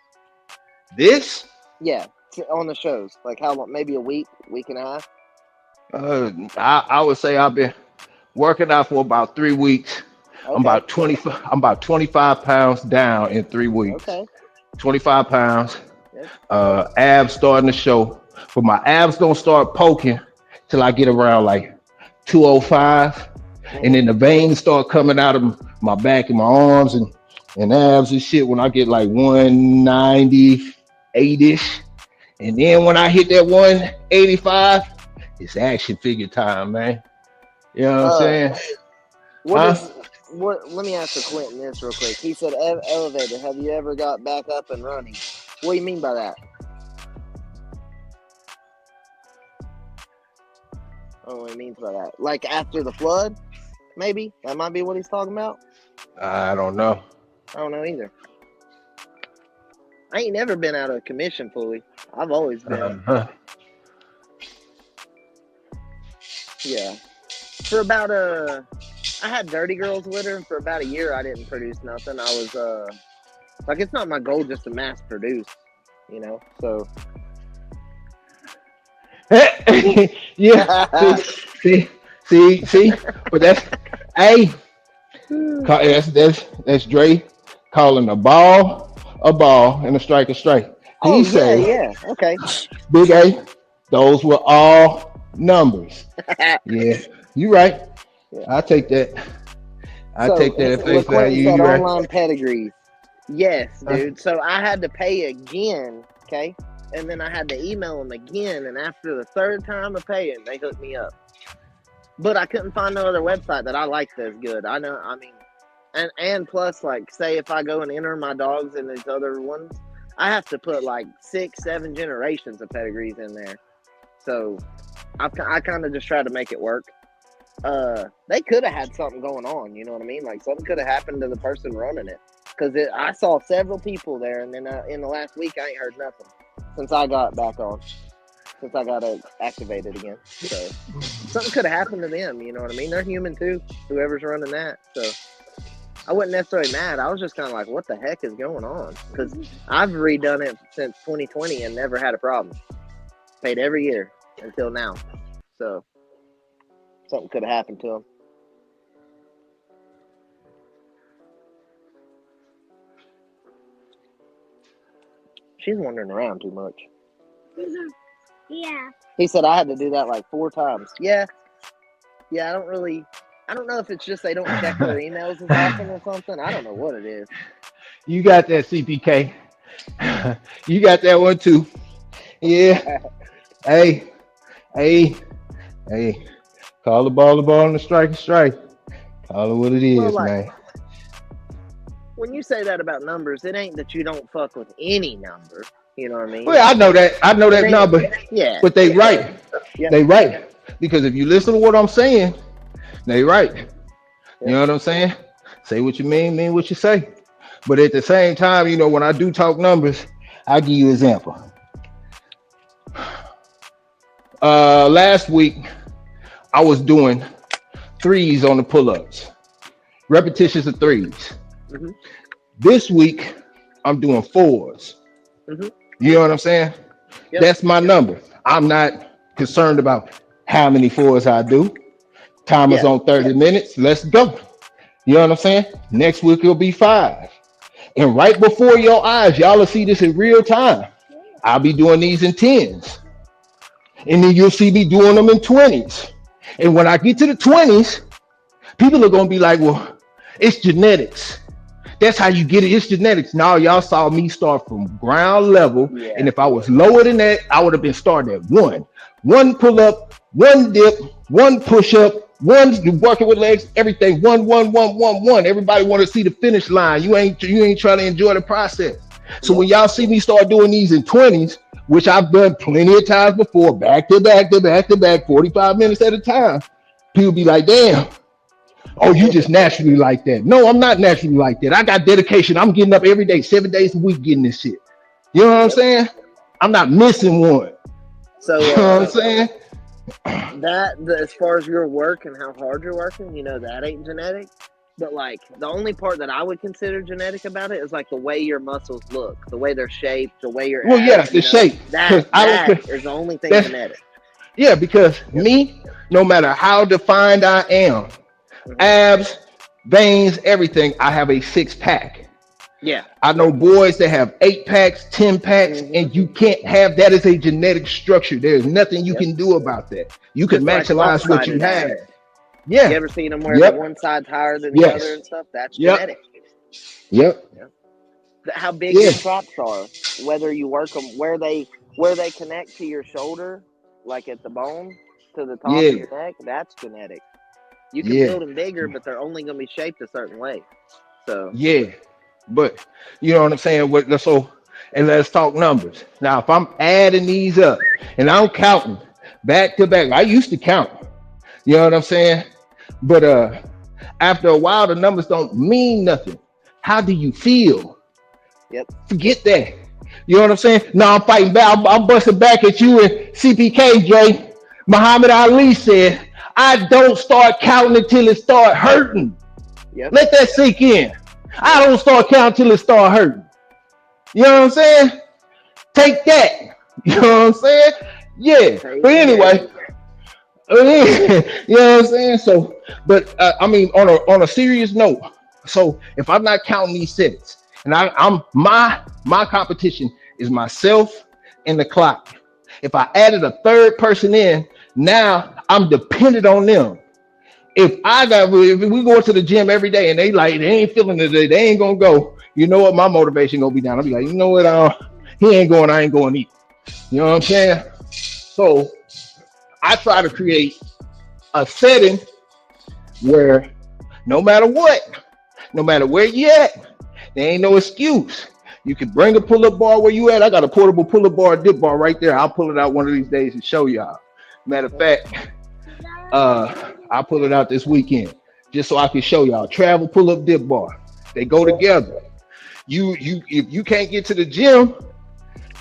S4: This,
S2: Yeah, on the shows. Like how long? Maybe a week, week and a half.
S4: I would say I've been working out for about 3 weeks. I'm
S2: Okay,
S4: about 20. I'm about 25 pounds down in 3 weeks.
S2: okay.
S4: 25 pounds.
S2: Yep.
S4: Abs starting to show, but my abs don't start poking till I get around like 205, and
S2: Hmm.
S4: then the veins start coming out of my back and my arms and abs and shit when I get like 198 ish, and then when I hit that 185, it's action figure time, man. You know what I'm
S2: Uh,
S4: saying?
S2: what
S4: Huh?
S2: is what? Let me ask the Quentin this real quick. He said, "Elevator, have you ever got back up and running?" What do you mean by that? I don't know what he means by that. Like after the flood, maybe that might be what he's talking about.
S4: I don't know.
S2: I don't know either. I ain't never been out of commission fully. I've always been,
S4: Uh-huh.
S2: yeah. For about I had Dirty Girls litter, and for about a year I didn't produce nothing. I was like, it's not my goal just to mass produce, So
S4: Yeah. See. But hey, that's Dre calling a ball, and a strike. He
S2: oh yeah,
S4: say,
S2: yeah, okay.
S4: Big A, those were all numbers. Yeah, you right.
S2: Yeah.
S4: I take that. I
S2: So
S4: take that at face
S2: LaQuentin
S4: value.
S2: said
S4: You right.
S2: online pedigrees. Yes,
S4: Huh?
S2: dude. So I had to pay again, okay? And then I had to email them again, and after the third time of paying, they hooked me up. But I couldn't find no other website that I liked as good. I mean, and plus, like, say if I go and enter my dogs in these other ones, I have to put like 6, 7 generations of pedigrees in there. So I kind of just try to make it work. They could have had something going on, you know what I mean? Like something could have happened to the person running it. Because I saw several people there, and then in the last week, I ain't heard nothing since I got back on. Since I got activated again. So something could have happened to them, you know what I mean? They're human too, whoever's running that. So I wasn't necessarily mad. I was just kind of like, what the heck is going on? Because I've redone it since 2020 and never had a problem. Paid every year until now. So something could have happened to them. She's wandering around too much.
S3: Yeah.
S2: He said I had to do that like 4 times. Yeah, I don't know if it's just they don't check their emails as often or something. I don't know what it is.
S4: You got that, CPK. You got that one too. Yeah. Hey. Call the ball, and the strike. Call it what it is,
S2: Well,
S4: man.
S2: When you say that about numbers, it ain't that you don't fuck with any number. You know what I mean?
S4: Well, I know that number.
S2: Yeah.
S4: But they right.
S2: Yeah.
S4: They right. Because if you listen to what I'm saying, they right. You know what I'm saying? Say what you mean what you say. But at the same time, you know, when I do talk numbers, I'll give you an example. Last week, I was doing 3s on the pull-ups. Repetitions of 3s.
S2: Mm-hmm.
S4: This week, I'm doing 4s.
S2: Mm-hmm.
S4: You know what I'm saying? Yep. That's my number. I'm not concerned about how many 4s I do. Timer's on 30 minutes. Let's go. You know what I'm saying? Next week it'll be 5. And right before your eyes, y'all will see this in real time. I'll be doing these in 10s. And then you'll see me doing them in 20s. And when I get to the 20s, people are going to be like, well, it's genetics. That's how you get it. It's genetics. Now y'all saw me start from ground level. Yeah. And if I was lower than that, I would have been starting at 1. 1 pull up, 1 dip, 1 push up, 1 working with legs, everything. 1, 1, 1, 1, 1. Everybody want to see the finish line. You ain't trying to enjoy the process. So when y'all see me start doing these in 20s, which I've done plenty of times before, back to back, 45 minutes at a time, people be like, damn. Oh, you just naturally like that. No, I'm not naturally like that. I got dedication. I'm getting up every day, 7 days a week getting this shit. You know what I'm saying? I'm not missing one.
S2: So
S4: you know what I'm saying?
S2: As far as your work and how hard you're working, you know, that ain't genetic. But like the only part that I would consider genetic about it is like the way your muscles look, the way they're shaped, the way you're.
S4: Well, yeah, the shape.
S2: That is the only thing genetic.
S4: Yeah, because me, no matter how defined I am, abs, veins, everything, I have a 6-pack.
S2: Yeah.
S4: I know boys that have 8 packs, 10 packs, and you can't have that as a genetic structure. There's nothing you can do about that. You can maximize what you have. Yeah.
S2: You ever seen them where one side's higher than the other and stuff? That's genetic.
S4: Yep.
S2: How big your traps are, whether you work them, where they connect to your shoulder, like at the bone, to the top of your neck, that's genetic. You can build them bigger, but they're only going to be shaped a certain way. So
S4: but you know what I'm saying? And let's talk numbers. Now, if I'm adding these up and I'm counting back to back, I used to count. You know what I'm saying? But after a while, the numbers don't mean nothing. How do you feel?
S2: Yep.
S4: Forget that. You know what I'm saying? Now I'm fighting back. I'm busting back at you and CPK, Jay. Muhammad Ali said, I don't start counting until it start hurting.
S2: Yep.
S4: Let that sink in. I don't start counting until it start hurting. You know what I'm saying? Take that. You know what I'm saying? Yeah. But anyway, you know what I'm saying? So, but I mean, on a serious note, so if I'm not counting these sets, and I'm my competition is myself and the clock. If I added a third person in, now I'm dependent on them. If we go to the gym every day and they ain't feeling it, they ain't gonna go. You know what? My motivation gonna be down. I'll be like, you know what? He ain't going. I ain't going either. You know what I'm saying? So I try to create a setting where no matter what, no matter where you at, there ain't no excuse. You can bring a pull-up bar where you at. I got a portable pull-up bar, dip bar right there. I'll pull it out one of these days and show y'all. Matter of fact, I'll pull it out this weekend just so I can show y'all. Travel pull-up dip bar. They go together. You if you can't get to the gym,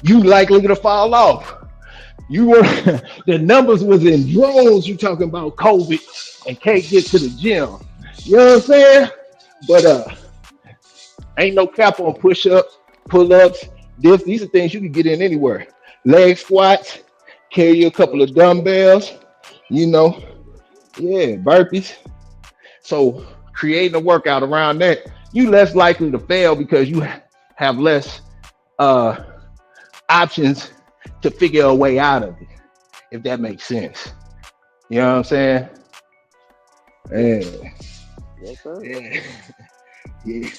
S4: you likely to fall off. You were the numbers was in drones. You talking about COVID and can't get to the gym. You know what I'm saying? But ain't no cap on push-ups, pull-ups, dips. These are things you can get in anywhere. Leg squats, carry a couple of dumbbells, you know, yeah, burpees. So creating a workout around that, you less likely to fail because you have less options to figure a way out of it, if that makes sense. You know what I'm saying? Yeah.
S2: Yes, sir.
S4: Yeah.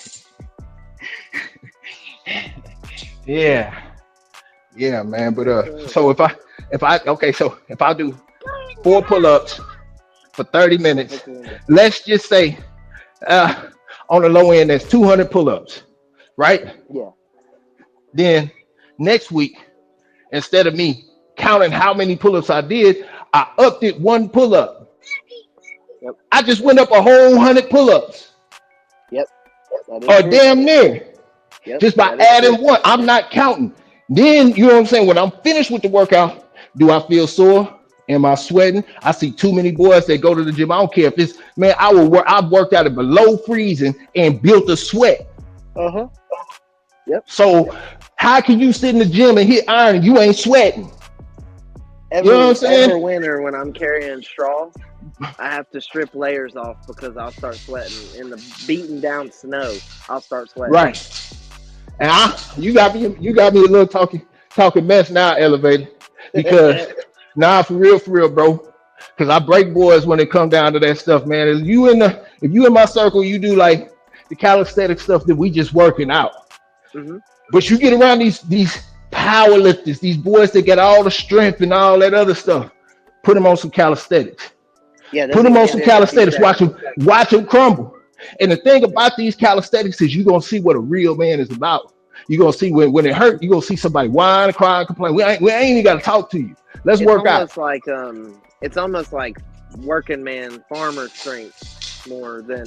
S4: Yeah. Yeah, man. But so if I do 4 pull-ups for 30 minutes, let's just say on the low end that's 200 pull-ups, right?
S2: Yeah.
S4: Then next week, instead of me counting how many pull-ups I did, I upped it 1 pull-up.
S2: Yep.
S4: I just went up a whole 100 pull-ups.
S2: Yep.
S4: Or damn near.
S2: Yep.
S4: Just by adding 1. I'm not counting. Then, you know what I'm saying? When I'm finished with the workout, do I feel sore? Am I sweating? I see too many boys that go to the gym. I don't care if it's, man, I've worked out at below freezing and built a sweat.
S2: Uh-huh. Yep.
S4: So how can you sit in the gym and hit iron and you ain't sweating? You know what I'm saying?
S2: Every winter when I'm carrying straw, I have to strip layers off because I'll start sweating. In the beaten down snow, I'll start sweating.
S4: Right. And you got me a little talking mess now, elevated. Because for real, bro. Because I break boys when it come down to that stuff, man. If you in my circle, you do like the calisthenic stuff that we just working out.
S2: Mm-hmm.
S4: But you get around these power lifters, these boys that get all the strength and all that other stuff. Put them on some calisthenics.
S2: Yeah,
S4: put them on some calisthenics. Watch them crumble. And the thing about these calisthenics is you're gonna see what a real man is about. You're gonna see when it hurt, you're gonna see somebody whine, cry, and complain. We ain't even gotta talk to you. Let's work out.
S2: It's almost like working man farmer strength more than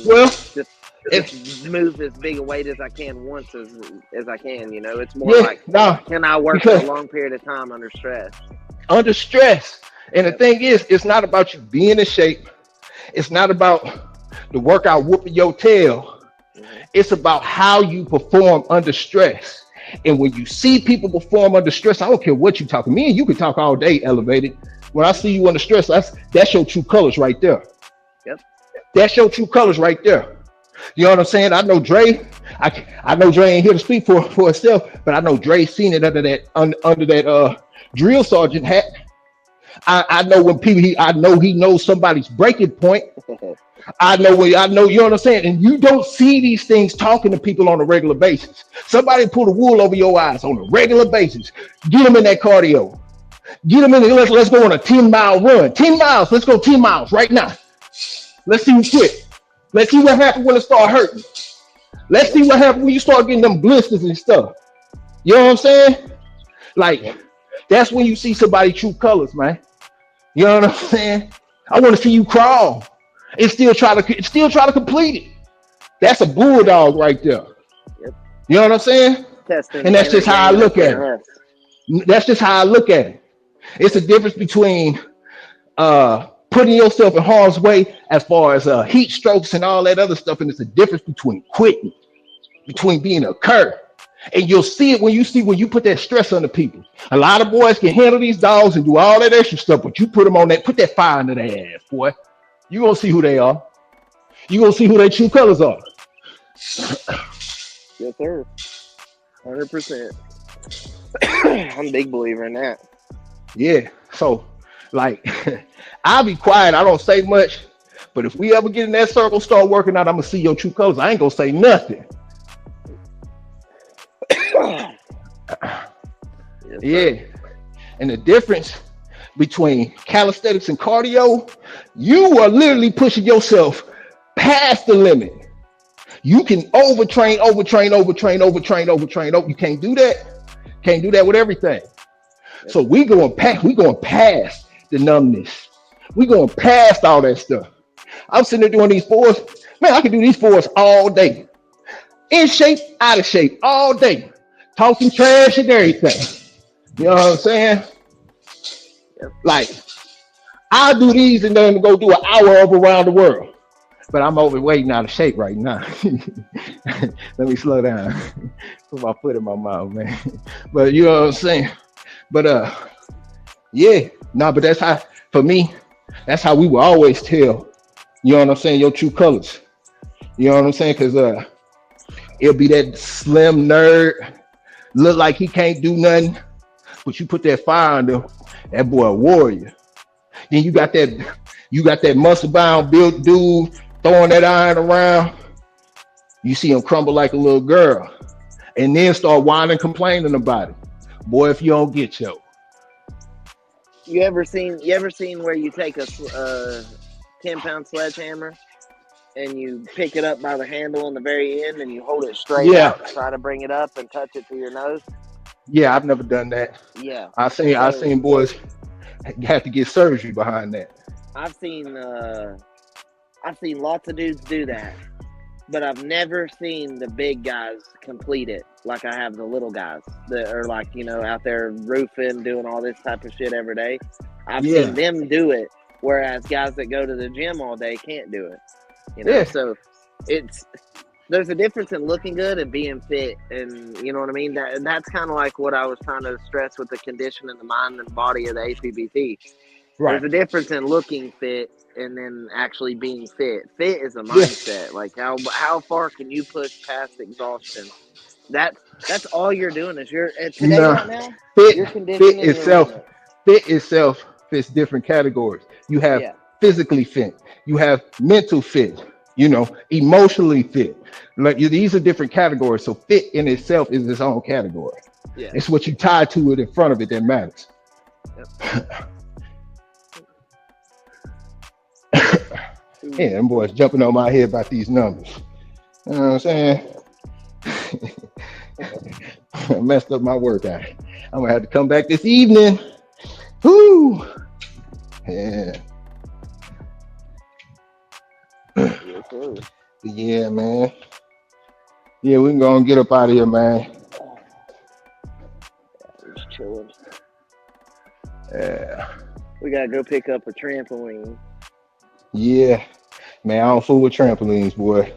S2: just move as big a weight as I can once as I can, you know. It's more can I work for a long period of time under stress? Under stress. And the thing is, it's not about you being in shape. It's not about the workout whooping your tail. Mm-hmm. It's about how you perform under stress. And when you see people perform under stress, I don't care what you're talking. Me and you can talk all day, elevated. When I see you under stress, that's your true colors right there. Yep. That's your true colors right there. You know what I'm saying? I know Dre. I know Dre ain't here to speak for herself, but I know Dre seen it under that drill sergeant hat. I know when people. I know he knows somebody's breaking point. I know, you know what I'm saying? And you don't see these things talking to people on a regular basis. Somebody pull the wool over your eyes on a regular basis. Get them in that cardio. Get them in there. Let's go on a 10-mile run. 10 miles. Let's go 10 miles right now. Let's see who quit. Let's see what happens when it start hurting. Let's see what happens when you start getting them blisters and stuff. You know what I'm saying? Like, that's when you see somebody true colors, man. You know what I'm saying? I want to see you crawl and still try to complete it. That's a bulldog right there. Yep. You know what I'm saying? And that's just how I look at it. That's just how I look at it. It's a difference between putting yourself in harm's way as far as heat strokes and all that other stuff, and it's a difference between quitting, between being a cur. And you'll see it when you put that stress on the people. A lot of boys can handle these dogs and do all that extra stuff, but you put that fire under their ass, boy. You're going to see who they are. You're going to see who their true colors are. Yes, sir. 100%. I'm a big believer in that.
S4: Yeah. So, like, I'll be quiet. I don't say much. But if we ever get in that circle, start working out, I'm going to see your true colors. I ain't going to say nothing.
S2: Yes,
S4: yeah. And the difference between calisthenics and cardio, you are literally pushing yourself past the limit. You can overtrain. You can't do that. Can't do that with everything. So we going past the numbness. We going past all that stuff. I'm sitting there doing these fours. Man, I can do these fours all day. In shape, out of shape, all day. Talking trash and everything. You know what I'm saying? Like, I'll do these and then go do an hour of around the world. But I'm overweight and out of shape right now. Let me slow down. Put my foot in my mouth, man. But you know what I'm saying? But yeah, no, but that's how, for me, that's how we will always tell, you know what I'm saying, your true colors. You know what I'm saying? Because it'll be that slim nerd, look like he can't do nothing, but you put that fire on him, that boy a warrior. Then you got that muscle bound built dude throwing that iron around. You see him crumble like a little girl, and then start whining, complaining about it. Boy, if you don't get yo.
S2: You ever seen where you take a 10-pound sledgehammer and you pick it up by the handle on the very end and you hold it straight out and try to bring it up and touch it to your nose?
S4: Yeah, I've never done that.
S2: Yeah.
S4: I seen boys have to get surgery behind that.
S2: I've seen lots of dudes do that, but I've never seen the big guys complete it like I have the little guys that are like, you know, out there roofing, doing all this type of shit every day. I've seen them do it, whereas guys that go to the gym all day can't do it. You know, so there's a difference in looking good and being fit, and you know what I mean? That's kind of like what I was trying to stress with the condition and the mind and body of the APBT. Right. There's a difference in looking fit and then actually being fit. Fit is a mindset. Like how far can you push past exhaustion? That's all you're doing is right now.
S4: Fit itself fits different categories. You have physically fit, you have mental fit, you know, emotionally fit. Like these are different categories. So fit in itself is its own category. Yeah. It's what you tie to it in front of it that matters. Yep. Yeah, them boys jumping on my head about these numbers. You know what I'm saying? I messed up my workout. I'm gonna have to come back this evening. Whoo! Yeah. Yeah, man. Yeah, we can go and get up out of here, man.
S2: Just chilling.
S4: Yeah.
S2: We gotta go pick up a trampoline.
S4: Yeah, man, I don't fool with trampolines, boy.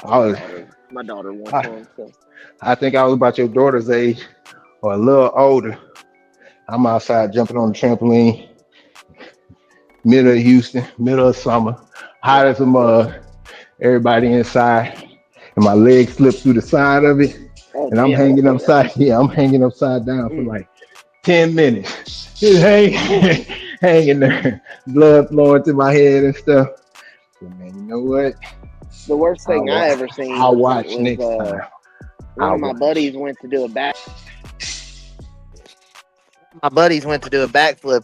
S2: My daughter wants one. So.
S4: I think I was about your daughter's age or a little older. I'm outside jumping on the trampoline, middle of Houston, middle of summer, hot as a mug. Everybody inside, and my legs slip through the side of it, and I'm hanging upside. Yeah, I'm hanging upside down for like 10 minutes. Just hanging there, blood flowing to my head and stuff. So, man, you know what?
S2: The worst thing I ever seen.
S4: I'll watch next time.
S2: One of my buddies went to do a backflip,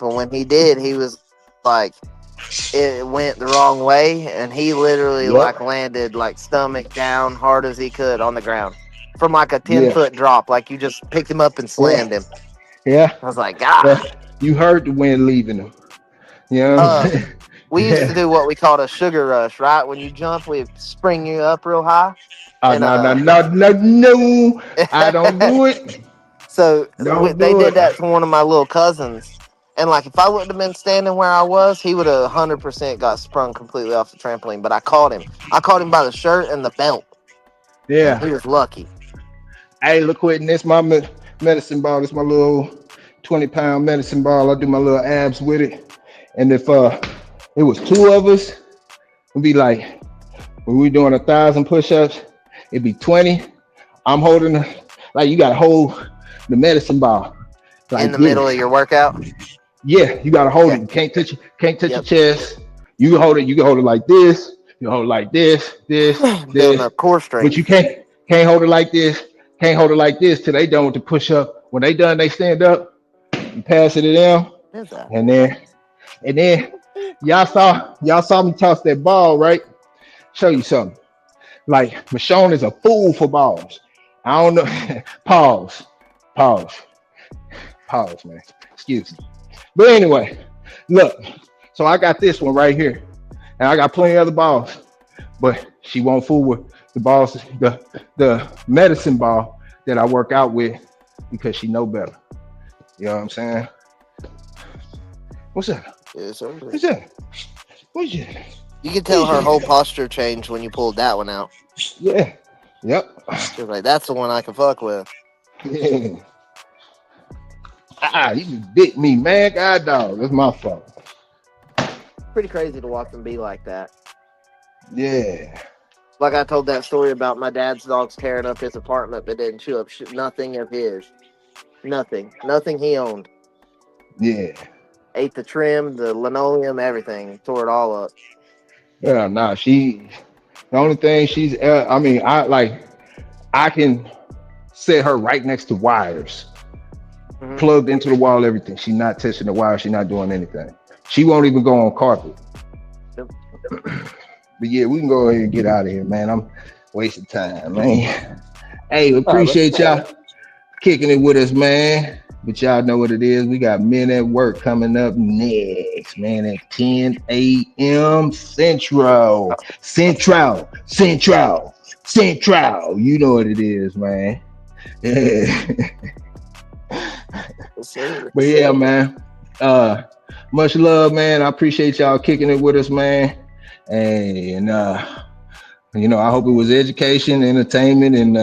S2: and when he did, he was like, it went the wrong way, and he literally like landed like stomach down, hard as he could on the ground from like a 10-foot drop. Like you just picked him up and slammed him.
S4: Yeah,
S2: I was like, God.
S4: Yeah. You heard the wind leaving him. You know what I'm saying?
S2: We used to do what we called a sugar rush, right? When you jump, we spring you up real high.
S4: Oh, no. I don't do it.
S2: So they did that to one of my little cousins. And like, if I wouldn't have been standing where I was, he would have 100% got sprung completely off the trampoline. But I caught him. I caught him by the shirt and the belt.
S4: Yeah.
S2: And he was lucky.
S4: Hey, look, quitting this my medicine ball. This my little 20-pound medicine ball. I do my little abs with it. And if it was two of us, it'd be like, when we doing 1,000 push-ups, it'd be 20. I'm holding, like you got to hold the medicine ball. Like
S2: in the middle of your workout?
S4: Yeah, you got to hold it. You can't touch your chest. You can hold it. You can hold it like this. You can hold it like this.
S2: Building up core strength.
S4: But you can't hold it like this. Can't hold it like this till they done with the push-up. When they done, they stand up. You pass it to them. And then y'all saw me toss that ball, right? Show you something. like Michonne is a fool for balls. I don't know. Pause. Pause. Pause, man. Excuse me. But anyway, look. So I got this one right here, and I got plenty of other balls, but she won't fool with the balls, the medicine ball that I work out with because she know better. You know what I'm saying? What's that?
S2: Yes, sir.
S4: What's that? What's that?
S2: You can tell her whole posture changed when you pulled that one out.
S4: Yeah. Yep.
S2: She was like, that's the one I can fuck with.
S4: Yeah. You just bit me, man. God dog. That's my fault.
S2: Pretty crazy to watch them be like that.
S4: Yeah.
S2: Like I told that story about my dad's dogs tearing up his apartment, but didn't chew up nothing of his. Nothing he owned.
S4: Yeah.
S2: Ate the trim, the linoleum, everything. Tore it all up.
S4: Yeah, nah, the only thing she's, I can set her right next to wires, plugged into the wall, everything. She's not touching the wire. She's not doing anything. She won't even go on carpet.
S2: Yep.
S4: But yeah, we can go ahead and get out of here, man. I'm wasting time, man. Hey, appreciate y'all kicking it with us, man. But y'all know what it is. We got Men at Work coming up next, man, at 10 a.m. Central. You know what it is, man. But yeah, man. Much love, man. I appreciate y'all kicking it with us, man. And I hope it was education, entertainment, and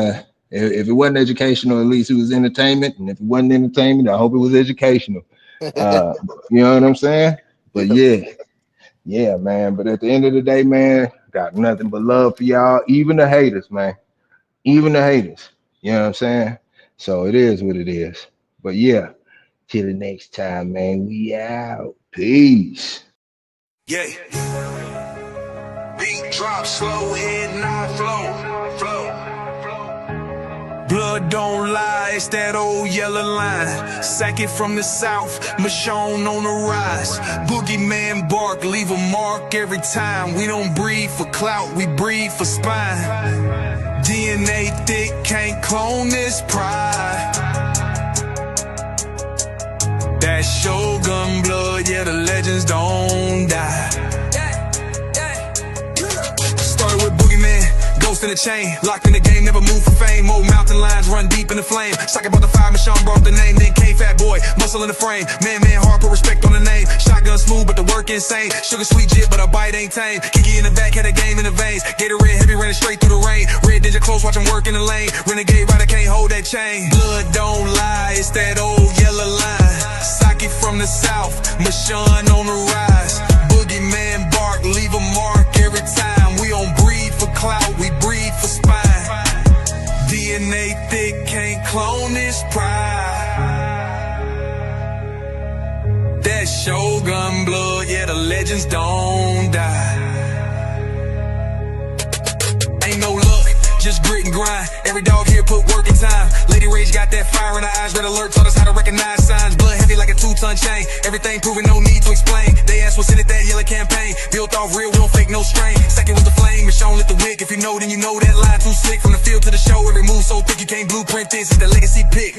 S4: if it wasn't educational, at least it was entertainment. And if it wasn't entertainment, I hope it was educational. You know what I'm saying? But yeah, man. But at the end of the day, man, got nothing but love for y'all. Even the haters, man. Even the haters. You know what I'm saying? So it is what it is. But yeah, till the next time, man. We out. Peace.
S1: Yeah. Beat drop slow, head not flow. Blood don't lie, it's that old yellow line. Sack it from the south, Michonne on the rise. Boogeyman bark, leave a mark every time. We don't breathe for clout, we breathe for spine. DNA thick, can't clone this pride. That Shogun blood, yeah, the legends don't die. Started with Boogeyman. Ghost in the chain, locked in the game, never move for fame. Old mountain lions run deep in the flame. Socket brought the fire, Michonne brought the name. Then came Fat Boy, muscle in the frame. Man, hard, put respect on the name. Shotgun smooth, but the work insane. Sugar sweet jit, but a bite ain't tame. Kiki in the back, had a game in the veins. Gatorade heavy, ran it straight through the rain. Red Ninja close, watch him work in the lane. Renegade rider can't hold that chain. Blood don't lie, it's that old yellow line. Socket from the south, Michonne on the rise. Boogeyman bark, leave a mark every time. We don't breathe for clout, we breathe for spine. DNA thick, can't clone this pride. That Shogun blood, yeah, the legends don't die. Ain't no luck, just grit and grind. Every dog here put work in time. Lady Rage got that fire in her eyes. Red alert taught us how to recognize signs. Blood heavy like a 2-ton chain. Everything proven, no need to explain. They asked what's in it, that yellow campaign. Built off real, we don't fake no strain. Second was the flame, Michonne lit the wick. If you know, then you know that line too slick. From the field to the show, every move so thick you can't blueprint this. It's the legacy pick.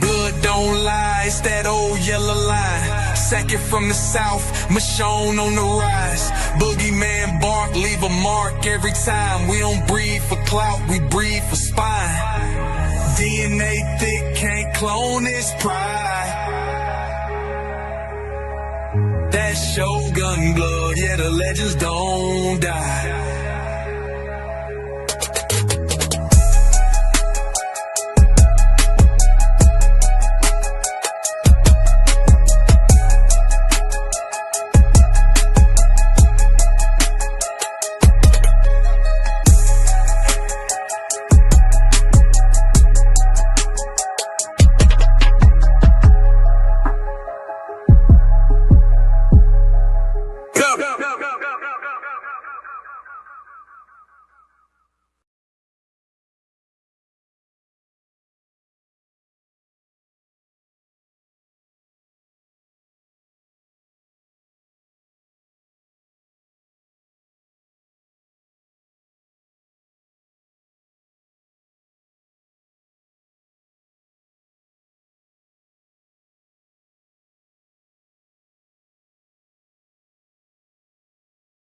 S1: Blood don't lie, it's that old yellow line. Second from the south, Michonne on the rise. Boogeyman bark, leave a mark every time. We don't breathe for clout, we breathe for spine. DNA thick, can't clone this pride. That Shogun blood, yeah, the legends don't die.